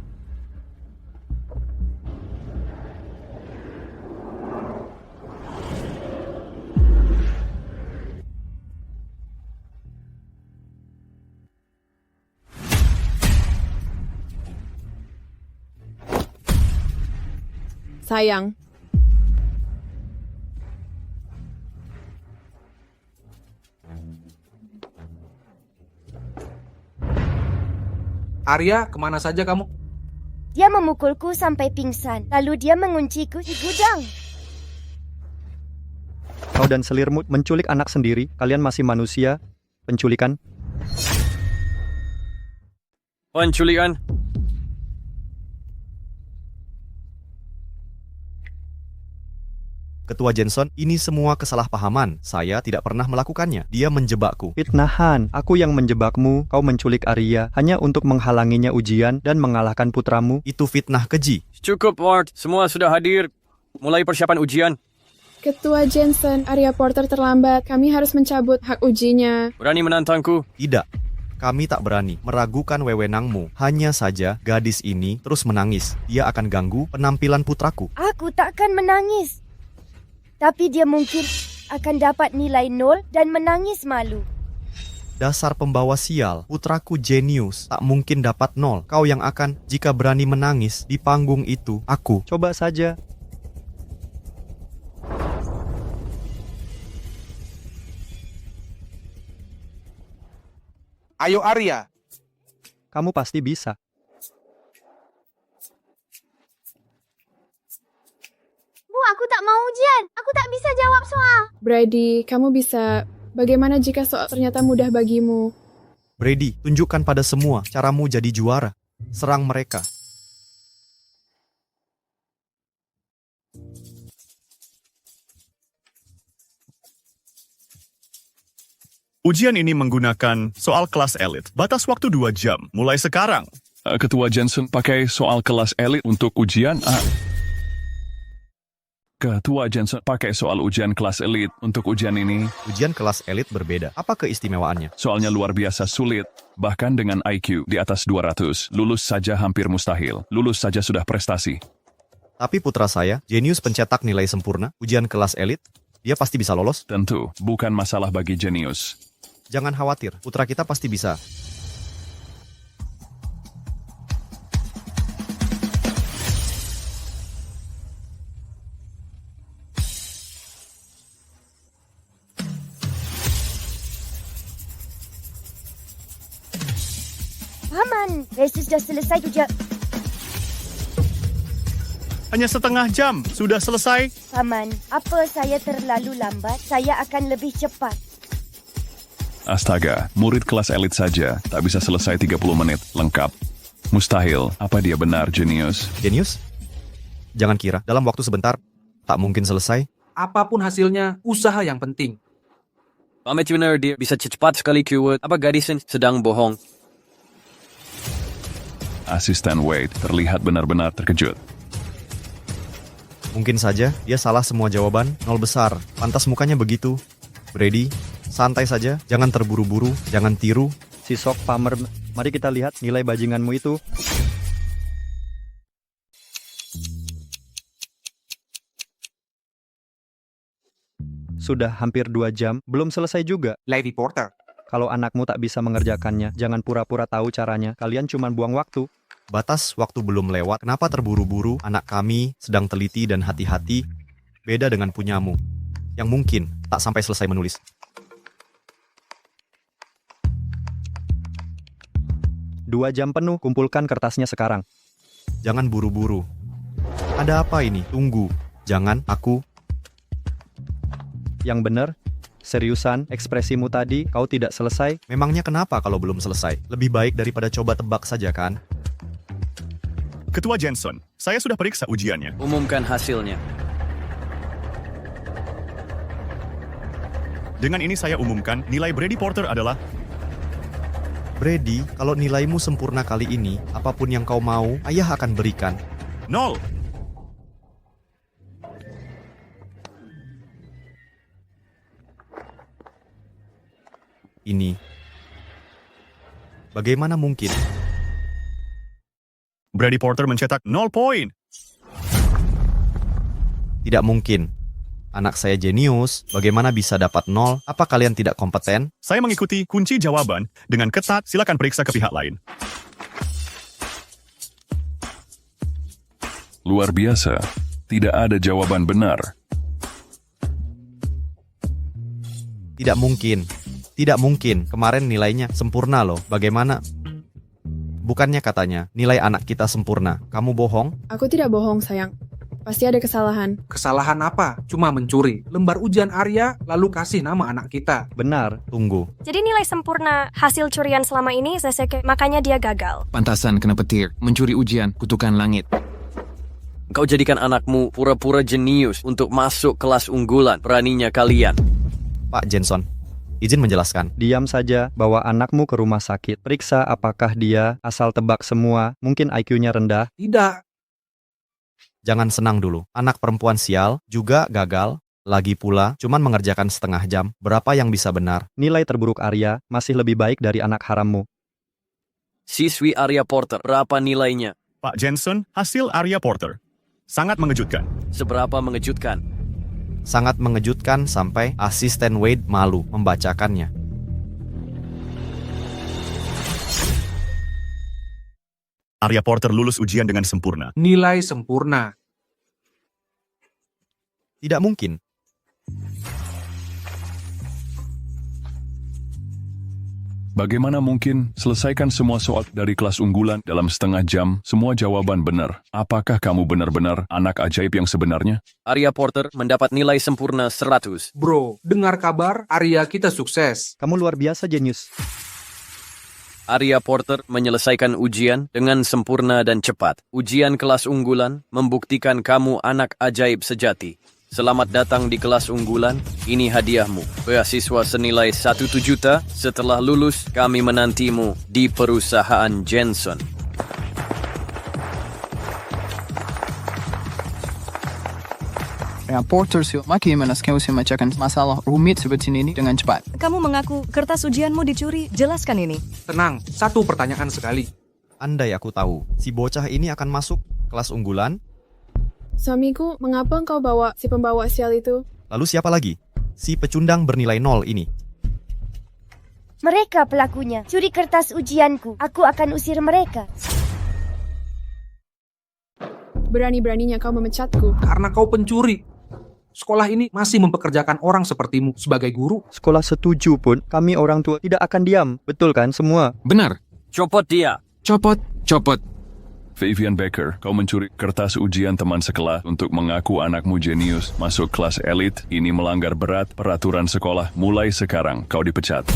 Sayang. Arya, kemana saja kamu? Dia memukulku sampai pingsan. Lalu dia mengunciku di gudang. Kau dan selirmu menculik anak sendiri. Kalian masih manusia. Penculikan. Penculikan. Ketua Jensen, ini semua kesalahpahaman. Saya tidak pernah melakukannya. Dia menjebakku. Fitnahan, aku yang menjebakmu, kau menculik Arya hanya untuk menghalanginya ujian dan mengalahkan putramu. Itu fitnah keji. Cukup, Ward. Semua sudah hadir. Mulai persiapan ujian. Ketua Jensen, Arya Porter terlambat. Kami harus mencabut hak ujinya. Berani menantangku? Tidak. Kami tak berani meragukan wewenangmu. Hanya saja gadis ini terus menangis. Dia akan ganggu penampilan putraku. Aku tak akan menangis. Tapi dia mungkin akan dapat nilai 0 dan menangis malu. Dasar pembawa sial, putraku jenius, tak mungkin dapat 0. Kau yang akan, jika berani menangis di panggung itu, aku. Coba saja. Ayo Arya. Kamu pasti bisa. Bu, aku tak mau ujian. Aku tak bisa jawab soal. Brady, kamu bisa. Bagaimana jika soal ternyata mudah bagimu? Brady, tunjukkan pada semua caramu jadi juara. Serang mereka. Ujian ini menggunakan soal kelas elit. Batas waktu 2 jam, mulai sekarang. Ketua Jensen pakai soal kelas elit untuk ujian A. Ketua Jensen pakai soal ujian kelas elit untuk ujian ini. Ujian kelas elit berbeda. Apa keistimewaannya? Soalnya luar biasa sulit. Bahkan dengan IQ di atas 200, lulus saja hampir mustahil. Lulus saja sudah prestasi. Tapi putra saya, jenius pencetak nilai sempurna, ujian kelas elit, dia pasti bisa lolos? Tentu, bukan masalah bagi jenius. Jangan khawatir, putra kita pasti bisa. Paman, Resi sudah selesai ujian. Hanya setengah jam, sudah selesai. Paman, apa saya terlalu lambat? Saya akan lebih cepat. Astaga, murid kelas elit saja tak bisa selesai 30 menit, lengkap. Mustahil, apa dia benar jenius? Jenius? Jangan kira, dalam waktu sebentar, tak mungkin selesai. Apapun hasilnya, usaha yang penting. Pamit benar dia bisa cepat sekali keyword. Apa gadis sedang bohong? Asisten Wade terlihat benar-benar terkejut. Mungkin saja dia salah semua jawaban, 0 besar. Pantas mukanya begitu. Brady, santai saja, jangan terburu-buru, jangan tiru. Si Sok Pamer, mari kita lihat nilai bajinganmu itu. Sudah hampir 2 jam, belum selesai juga. Lady Porter. Kalau anakmu tak bisa mengerjakannya, jangan pura-pura tahu caranya. Kalian cuma buang waktu. Batas waktu belum lewat, kenapa terburu-buru? Anak kami sedang teliti dan hati-hati, beda dengan punyamu, yang mungkin tak sampai selesai menulis. Dua jam penuh, kumpulkan kertasnya sekarang. Jangan buru-buru. Ada apa ini? Tunggu. Jangan, aku. Yang benar, seriusan, ekspresimu tadi, kau tidak selesai. Memangnya kenapa kalau belum selesai? Lebih baik daripada coba tebak saja kan? Ketua Jensen, saya sudah periksa ujiannya. Umumkan hasilnya. Dengan ini saya umumkan, nilai Brady Porter adalah... Brady, kalau nilaimu sempurna kali ini, apapun yang kau mau, ayah akan berikan. 0. Ini. Bagaimana mungkin? Brady Porter mencetak 0 poin. Tidak mungkin. Anak saya jenius, bagaimana bisa dapat 0? Apa kalian tidak kompeten? Saya mengikuti kunci jawaban dengan ketat, silakan periksa ke pihak lain. Luar biasa, tidak ada jawaban benar. Tidak mungkin. Tidak mungkin, kemarin nilainya sempurna loh. Bagaimana? Bukannya katanya, nilai anak kita sempurna. Kamu bohong? Aku tidak bohong, sayang. Pasti ada kesalahan. Kesalahan apa? Cuma mencuri lembar ujian Arya lalu kasih nama anak kita. Benar. Tunggu. Jadi nilai sempurna hasil curian selama ini Seseke, makanya dia gagal. Pantasan kena petir, mencuri ujian, kutukan langit. Kau jadikan anakmu pura-pura jenius untuk masuk kelas unggulan. Beraninya kalian. Pak Jensen, izin menjelaskan. Diam saja, bawa anakmu ke rumah sakit. Periksa apakah dia asal tebak semua, mungkin IQ-nya rendah. Tidak. Jangan senang dulu. Anak perempuan sial juga gagal. Lagi pula, cuman mengerjakan setengah jam. Berapa yang bisa benar? Nilai terburuk Arya masih lebih baik dari anak harammu. Siswi Arya Porter, berapa nilainya? Pak Jensen, hasil Arya Porter. Sangat mengejutkan. Seberapa mengejutkan? Sangat mengejutkan sampai asisten Wade malu membacakannya. Arya Porter lulus ujian dengan sempurna. Nilai sempurna. Tidak mungkin. Bagaimana mungkin selesaikan semua soal dari kelas unggulan dalam setengah jam, semua jawaban benar? Apakah kamu benar-benar anak ajaib yang sebenarnya? Arya Porter mendapat nilai sempurna 100. Bro, dengar kabar Arya kita sukses. Kamu luar biasa, jenius. Arya Porter menyelesaikan ujian dengan sempurna dan cepat. Ujian kelas unggulan membuktikan kamu anak ajaib sejati. Selamat datang di kelas unggulan, ini hadiahmu. Beasiswa senilai 1 juta, setelah lulus kami menantimu di perusahaan Jensen. Reporter bagaimana kau memecahkan masalah rumit seperti ini dengan cepat? Kamu mengaku kertas ujianmu dicuri, jelaskan ini. Tenang, satu pertanyaan sekali. Andai aku tahu, si bocah ini akan masuk kelas unggulan, Suamiku, mengapa engkau bawa si pembawa sial itu? lalu siapa lagi? Si pecundang bernilai 0 ini. Mereka pelakunya. Curi kertas ujianku. Aku akan usir mereka. Berani-beraninya kau memecatku. Karena kau pencuri. Sekolah ini masih mempekerjakan orang sepertimu sebagai guru. Sekolah setuju pun, kami orang tua tidak akan diam. Betul kan semua? Benar. Copot dia. Copot, copot. Vivian Baker, kau mencuri kertas ujian teman sekelas untuk mengaku anakmu jenius masuk kelas elit. Ini melanggar berat peraturan sekolah. Mulai sekarang kau dipecat.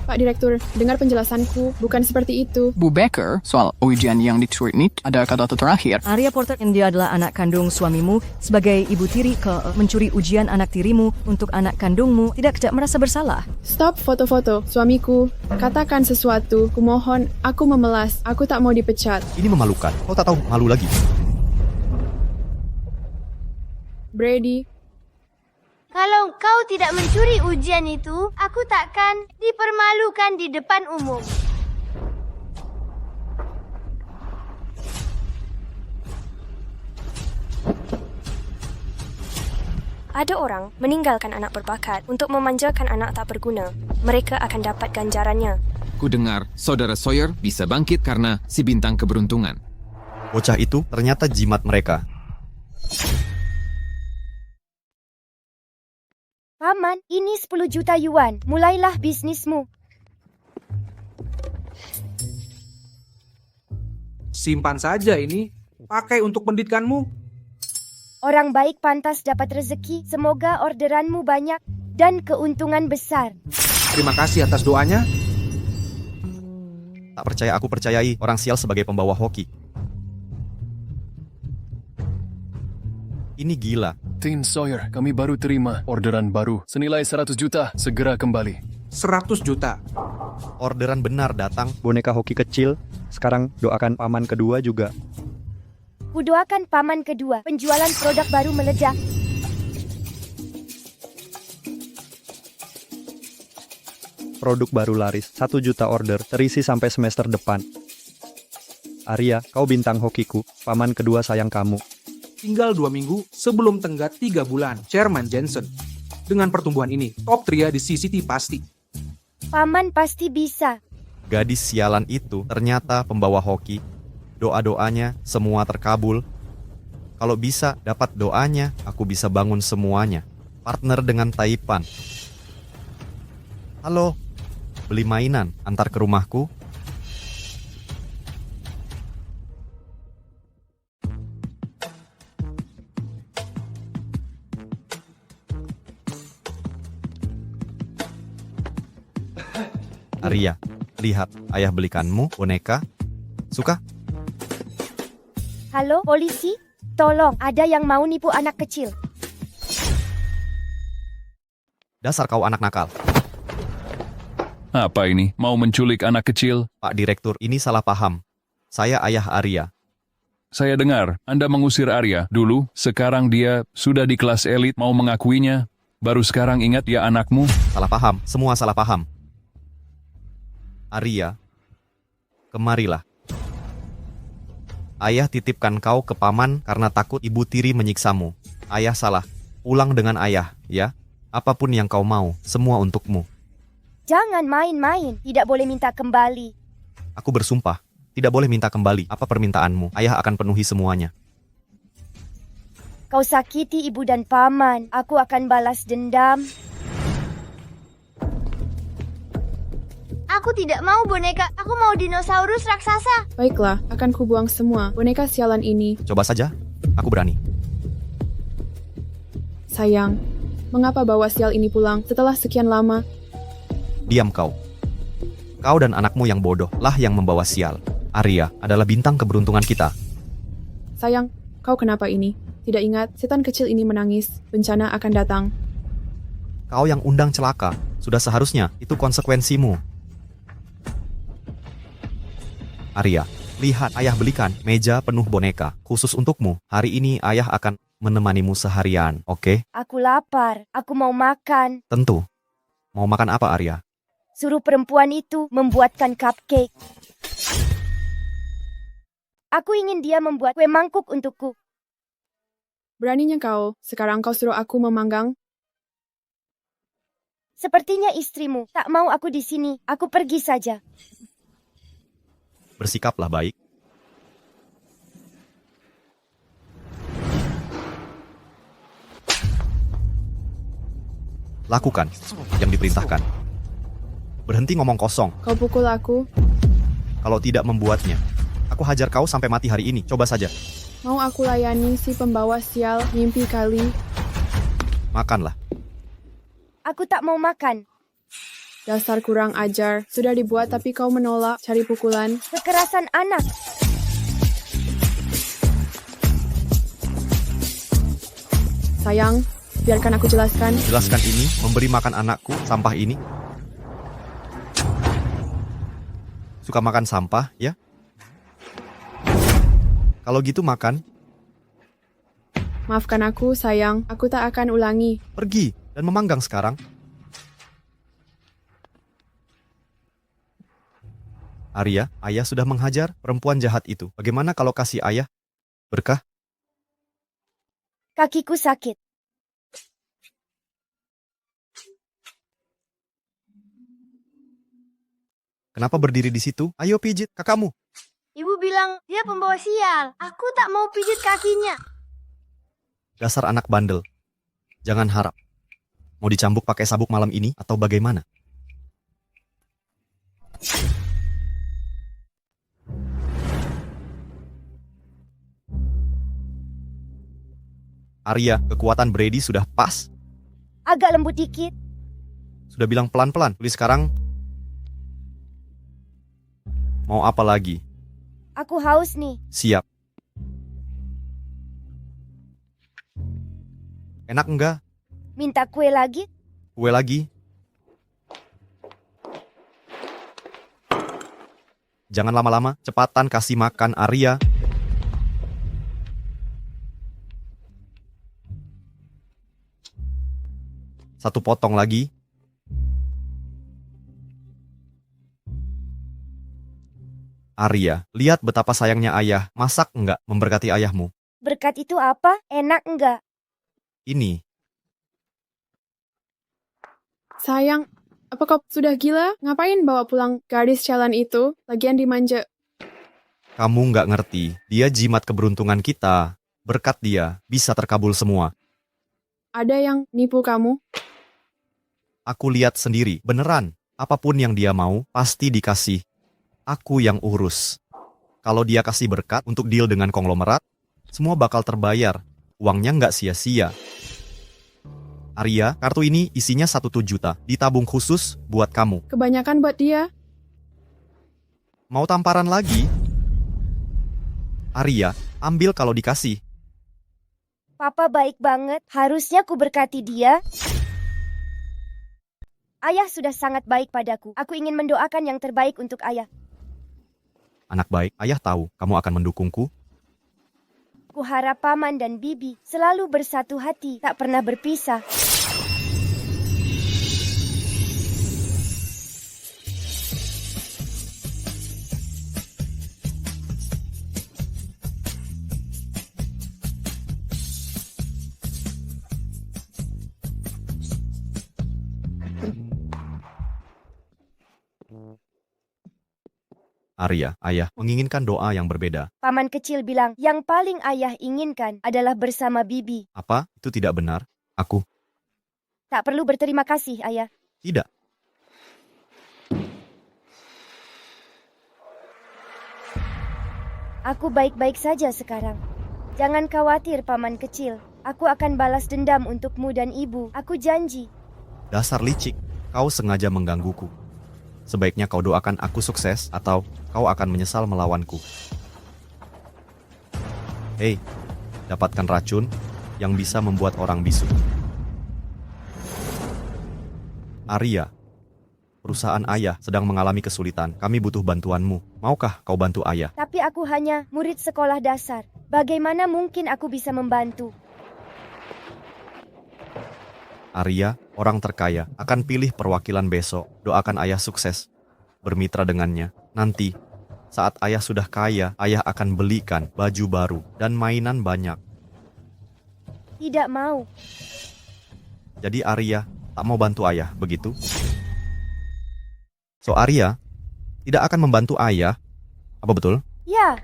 Pak Direktur, dengar penjelasanku. Bukan seperti itu. Bu Becker, soal ujian yang dicuri ini, ada kata terakhir. Arya Porter yang dia adalah anak kandung suamimu sebagai ibu tiri mencuri ujian anak tirimu untuk anak kandungmu tidak merasa bersalah. Stop foto-foto, suamiku. Katakan sesuatu. Kumohon, aku memelas. Aku tak mau dipecat. Ini memalukan. Kau tak tahu malu lagi. Brady, Kalau kau tidak mencuri ujian itu, aku takkan dipermalukan di depan umum. Ada orang meninggalkan anak berbakat untuk memanjakan anak tak berguna. Mereka akan dapat ganjarannya. Ku dengar saudara Sawyer bisa bangkit karena si bintang keberuntungan. Bocah itu ternyata jimat mereka. Paman, ini 10 juta yuan. Mulailah bisnismu. Simpan saja ini. Pakai untuk pendidikanmu. Orang baik pantas dapat rezeki. Semoga orderanmu banyak dan keuntungan besar. Terima kasih atas doanya. Tak percaya aku percayai orang sial sebagai pembawa hoki. Ini gila. Tin Sawyer, kami baru terima orderan baru. Senilai 100 juta, segera kembali. 100 juta. Orderan benar datang. Boneka hoki kecil. Sekarang doakan paman kedua juga. Kudoakan paman kedua. Penjualan produk baru meledak. Produk baru laris. 1 juta order, terisi sampai semester depan. Arya, kau bintang hokiku. Paman kedua sayang kamu. Tinggal 2 minggu sebelum tenggat 3 bulan, Chairman Jensen. Dengan pertumbuhan ini, top tria di CCT pasti. Paman pasti bisa. Gadis sialan itu ternyata pembawa hoki. Doa-doanya semua terkabul. Kalau bisa dapat doanya, aku bisa bangun semuanya. Partner dengan Taipan. Halo, beli mainan, antar ke rumahku. Arya, lihat, ayah belikanmu boneka. Suka? Halo, polisi? Tolong, ada yang mau nipu anak kecil. Dasar kau anak nakal. Apa ini? Mau menculik anak kecil? Pak Direktur, ini salah paham. Saya ayah Arya. Saya dengar Anda mengusir Arya dulu, sekarang dia sudah di kelas elit, mau mengakuinya. Baru sekarang ingat dia anakmu? Salah paham, semua salah paham. Arya, kemarilah. Ayah titipkan kau ke paman karena takut ibu tiri menyiksamu. Ayah salah. Pulang dengan ayah, ya. Apapun yang kau mau, semua untukmu. Jangan main-main, tidak boleh minta kembali. Aku bersumpah, tidak boleh minta kembali. Apa permintaanmu? Ayah akan penuhi semuanya. Kau sakiti ibu dan paman, aku akan balas dendam. Aku tidak mau boneka, aku mau dinosaurus raksasa. Baiklah, akan kubuang semua boneka sialan ini. Coba saja, aku berani. Sayang, mengapa bawa sial ini pulang setelah sekian lama? Diam kau. Kau dan anakmu yang bodoh lah yang membawa sial. Arya adalah bintang keberuntungan kita. Sayang, kau kenapa ini? Tidak ingat, setan kecil ini menangis, bencana akan datang. Kau yang undang celaka, sudah seharusnya itu konsekuensimu. Arya, lihat, ayah belikan meja penuh boneka, khusus untukmu. Hari ini ayah akan menemanimu seharian, oke? Aku lapar, aku mau makan. Tentu. Mau makan apa, Arya? Suruh perempuan itu membuatkan cupcake. Aku ingin dia membuat kue mangkuk untukku. Beraninya kau, sekarang kau suruh aku memanggang? Sepertinya istrimu tak mau aku di sini. Aku pergi saja. Bersikaplah baik. Lakukan yang diperintahkan. Berhenti ngomong kosong. Kau pukul aku? Kalau tidak membuatnya, aku hajar kau sampai mati hari ini. Coba saja. Mau aku layani si pembawa sial mimpi kali? Makanlah. Aku tak mau makan. Dasar kurang ajar. Sudah dibuat tapi kau menolak cari pukulan. Kekerasan anak. Sayang, biarkan aku jelaskan. Jelaskan ini, memberi makan anakku, sampah ini. Suka makan sampah, ya? Kalau gitu makan. Maafkan aku, sayang. Aku tak akan ulangi. Pergi dan memanggang sekarang. Arya, ayah sudah menghajar perempuan jahat itu. Bagaimana kalau kasih ayah berkah? Kakiku sakit. Kenapa berdiri di situ? Ayo pijit kakakmu. Ibu bilang dia pembawa sial. Aku tak mau pijit kakinya. Dasar anak bandel. Jangan harap. Mau dicambuk pakai sabuk malam ini atau bagaimana? Arya, kekuatan Brady sudah pas. Agak lembut dikit. Sudah bilang pelan-pelan. Tulis sekarang. Mau apa lagi? Aku haus nih. Siap. Enak enggak? Minta kue lagi? Kue lagi? Jangan lama-lama, cepatan kasih makan Arya. Satu potong lagi. Arya, lihat betapa sayangnya ayah. Masak enggak memberkati ayahmu? Berkat itu apa? Enak enggak? Ini. Sayang, apa kau sudah gila? Ngapain bawa pulang gadis jalan itu? Lagian dimanja. Kamu nggak ngerti, dia jimat keberuntungan kita. Berkat dia, bisa terkabul semua. Ada yang nipu kamu? Aku lihat sendiri, beneran. Apapun yang dia mau, pasti dikasih. Aku yang urus. Kalau dia kasih berkat untuk deal dengan konglomerat, semua bakal terbayar. Uangnya nggak sia-sia. Arya, kartu ini isinya 1 juta. Ditabung khusus buat kamu. Kebanyakan buat dia. Mau tamparan lagi? Arya, ambil kalau dikasih. Papa baik banget, harusnya ku berkati dia. Ayah sudah sangat baik padaku. Aku ingin mendoakan yang terbaik untuk ayah. Anak baik, ayah tahu kamu akan mendukungku. Ku harap paman dan bibi selalu bersatu hati, tak pernah berpisah. Arya, ayah menginginkan doa yang berbeda. Paman kecil bilang, yang paling ayah inginkan adalah bersama bibi. Apa? Itu tidak benar. Aku Tak perlu berterima kasih, ayah. tidak. Aku baik-baik saja sekarang. Jangan khawatir, paman kecil. Aku akan balas dendam untukmu dan ibu. Aku janji. Dasar licik, kau sengaja menggangguku. Sebaiknya kau doakan aku sukses atau kau akan menyesal melawanku. Hei, dapatkan racun yang bisa membuat orang bisu. Arya, perusahaan ayah sedang mengalami kesulitan. Kami butuh bantuanmu. Maukah kau bantu ayah? Tapi aku hanya murid sekolah dasar. Bagaimana mungkin aku bisa membantu? Arya, orang terkaya, akan pilih perwakilan besok. Doakan ayah sukses. Bermitra dengannya. Nanti, saat ayah sudah kaya, ayah akan belikan baju baru dan mainan banyak. Tidak mau. Jadi Arya tak mau bantu ayah, begitu? So Arya tidak akan membantu ayah. Apa betul? Ya.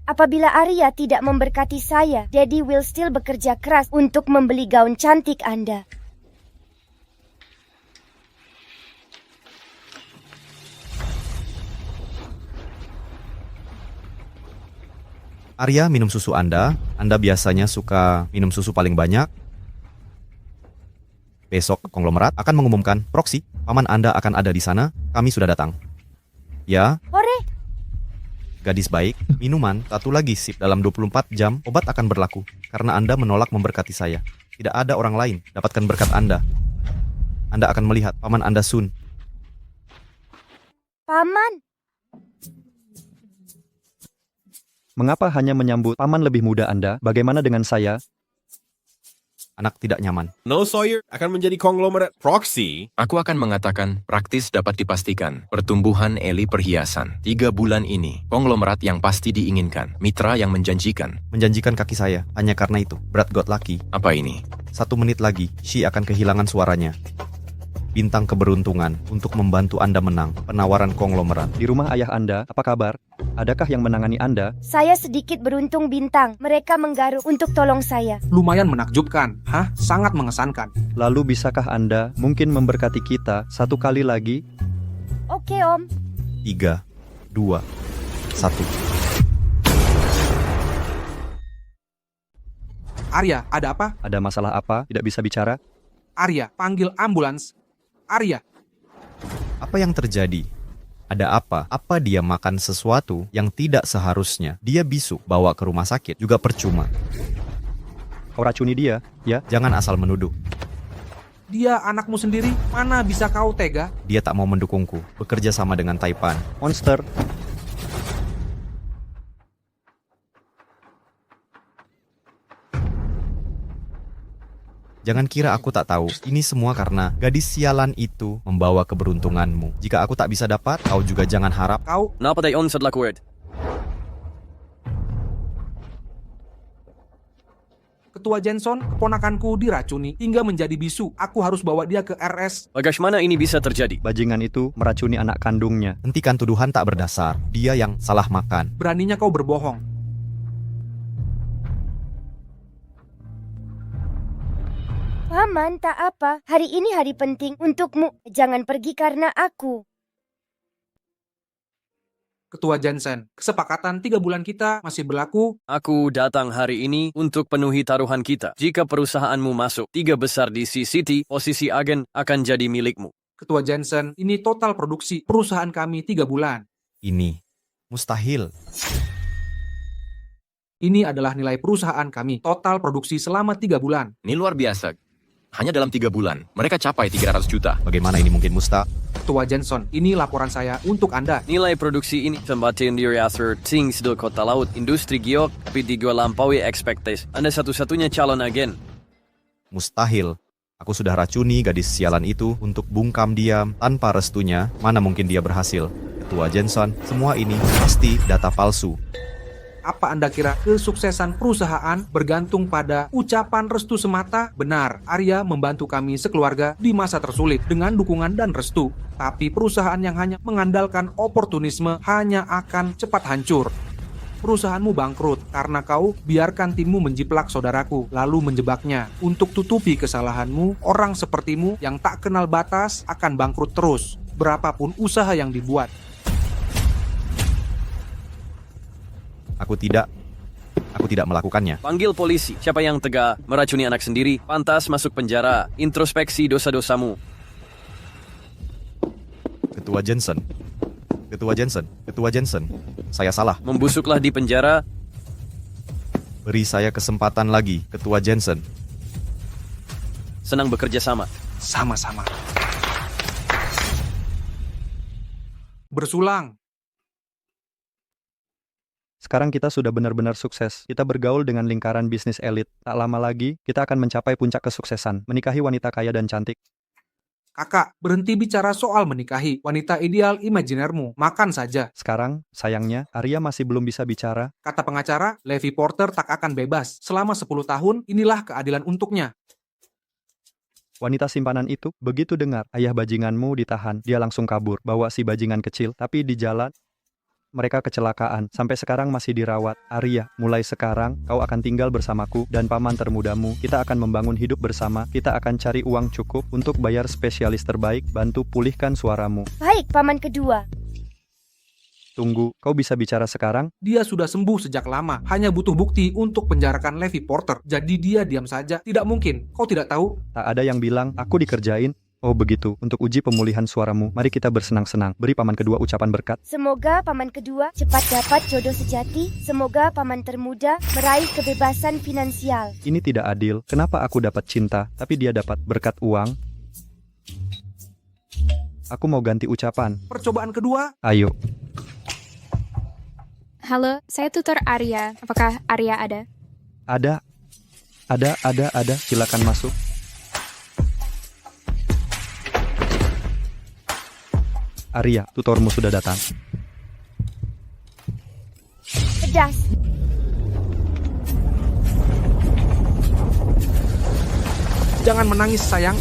Apabila Arya tidak memberkati saya, Daddy will still bekerja keras untuk membeli gaun cantik Anda. Arya minum susu Anda. Anda biasanya suka minum susu paling banyak. Besok konglomerat akan mengumumkan proksi. Paman Anda akan ada di sana. Kami sudah datang. Ya, Hore! gadis baik, minuman, satu lagi sip dalam 24 jam, obat akan berlaku. Karena Anda menolak memberkati saya. Tidak ada orang lain dapatkan berkat Anda. Anda akan melihat paman Anda Sun. Paman! Mengapa hanya menyambut paman lebih muda Anda? Bagaimana dengan saya? Anak tidak nyaman. No Sawyer akan menjadi konglomerat proxy. Aku akan mengatakan praktis dapat dipastikan. Pertumbuhan Eli perhiasan. 3 bulan ini, konglomerat yang pasti diinginkan. Mitra yang menjanjikan. Menjanjikan kaki saya. Hanya karena itu, berat God Lucky. Apa ini? 1 menit lagi, Shi akan kehilangan suaranya. Bintang keberuntungan untuk membantu Anda menang. Penawaran konglomerat. Di rumah ayah Anda, apa kabar? Adakah yang menangani Anda? Saya sedikit beruntung bintang. Mereka menggaruk untuk tolong saya. Lumayan menakjubkan, sangat mengesankan. Lalu bisakah Anda mungkin memberkati kita 1 kali lagi? Oke, Om. 3, 2, 1. Arya, ada apa? Ada masalah apa? Tidak bisa bicara? Arya, panggil ambulans. Arya. Apa yang terjadi? Ada apa? Apa dia makan sesuatu yang tidak seharusnya? Dia bisu, bawa ke rumah sakit, juga percuma. Kau racuni dia, ya? Jangan asal menuduh. Dia anakmu sendiri, mana bisa kau tega? Dia tak mau mendukungku, bekerja sama dengan Taipan. Monster. Jangan kira aku tak tahu. Ini semua karena gadis sialan itu membawa keberuntunganmu. Jika aku tak bisa dapat, kau juga jangan harap. Kau... Napa tayo setelah kuwait? Ketua Jenson, keponakanku diracuni hingga menjadi bisu. Aku harus bawa dia ke RS. Bagaimana ini bisa terjadi? Bajingan itu meracuni anak kandungnya. Hentikan tuduhan tak berdasar. Dia yang salah makan. Beraninya kau berbohong. Paman, tak apa. Hari ini hari penting untukmu. Jangan pergi karena aku. Ketua Jensen, kesepakatan 3 bulan kita masih berlaku. Aku datang hari ini untuk penuhi taruhan kita. Jika perusahaanmu masuk 3 besar di C-City, posisi agen akan jadi milikmu. Ketua Jensen, ini total produksi perusahaan kami 3 bulan. Ini mustahil. Ini adalah nilai perusahaan kami, total produksi selama 3 bulan. Ini luar biasa. Hanya dalam 3 bulan, mereka capai 300 juta. Bagaimana ini mungkin, Musta? Ketua Jensen, ini laporan saya untuk Anda. Nilai produksi ini semakin dirasur tinggi di kota laut industri giok, tapi juga lampaui ekspektasi. Anda satu-satunya calon agen. Mustahil. Aku sudah racuni gadis sialan itu untuk bungkam dia tanpa restunya. Mana mungkin dia berhasil? Ketua Jensen, semua ini pasti data palsu. Apa Anda kira kesuksesan perusahaan bergantung pada ucapan restu semata? Benar, Arya membantu kami sekeluarga di masa tersulit dengan dukungan dan restu. Tapi perusahaan yang hanya mengandalkan oportunisme hanya akan cepat hancur. Perusahaanmu bangkrut karena kau biarkan timmu menjiplak saudaraku, lalu menjebaknya. Untuk tutupi kesalahanmu, orang sepertimu yang tak kenal batas akan bangkrut terus, berapapun usaha yang dibuat. Aku tidak melakukannya. Panggil polisi. Siapa yang tega meracuni anak sendiri, pantas masuk penjara. Introspeksi dosa-dosamu. Ketua Jensen, saya salah. Membusuklah di penjara. Beri saya kesempatan lagi, Ketua Jensen. Senang bekerja sama. Sama-sama. Bersulang. Sekarang kita sudah benar-benar sukses. Kita bergaul dengan lingkaran bisnis elit. Tak lama lagi, kita akan mencapai puncak kesuksesan. Menikahi wanita kaya dan cantik. Kakak, berhenti bicara soal menikahi wanita ideal imajinermu. Makan saja. Sekarang, sayangnya, Arya masih belum bisa bicara. Kata pengacara, Levi Porter tak akan bebas. Selama 10 tahun, inilah keadilan untuknya. Wanita simpanan itu begitu dengar ayah bajinganmu ditahan, dia langsung kabur, bawa si bajingan kecil. Tapi di jalan, mereka kecelakaan, sampai sekarang masih dirawat. Arya, mulai sekarang kau akan tinggal bersamaku dan paman termudamu. Kita akan membangun hidup bersama. Kita akan cari uang cukup untuk bayar spesialis terbaik, bantu pulihkan suaramu. Baik, paman kedua. Tunggu, kau bisa bicara sekarang? Dia sudah sembuh sejak lama. Hanya butuh bukti untuk penjarakan Levi Porter. Jadi dia diam saja. Tidak mungkin. Kau tidak tahu? Tak ada yang bilang, aku dikerjain. Oh begitu, untuk uji pemulihan suaramu, mari kita bersenang-senang. Beri paman kedua ucapan berkat. Semoga paman kedua cepat dapat jodoh sejati. Semoga paman termuda meraih kebebasan finansial. Ini tidak adil. Kenapa aku dapat cinta, tapi dia dapat berkat uang? Aku mau ganti ucapan. Percobaan kedua? Ayo. Halo, saya tutor Arya. Apakah Arya ada? Ada. Silakan masuk. Arya, tutormu sudah datang. Pedas. Jangan menangis, sayang.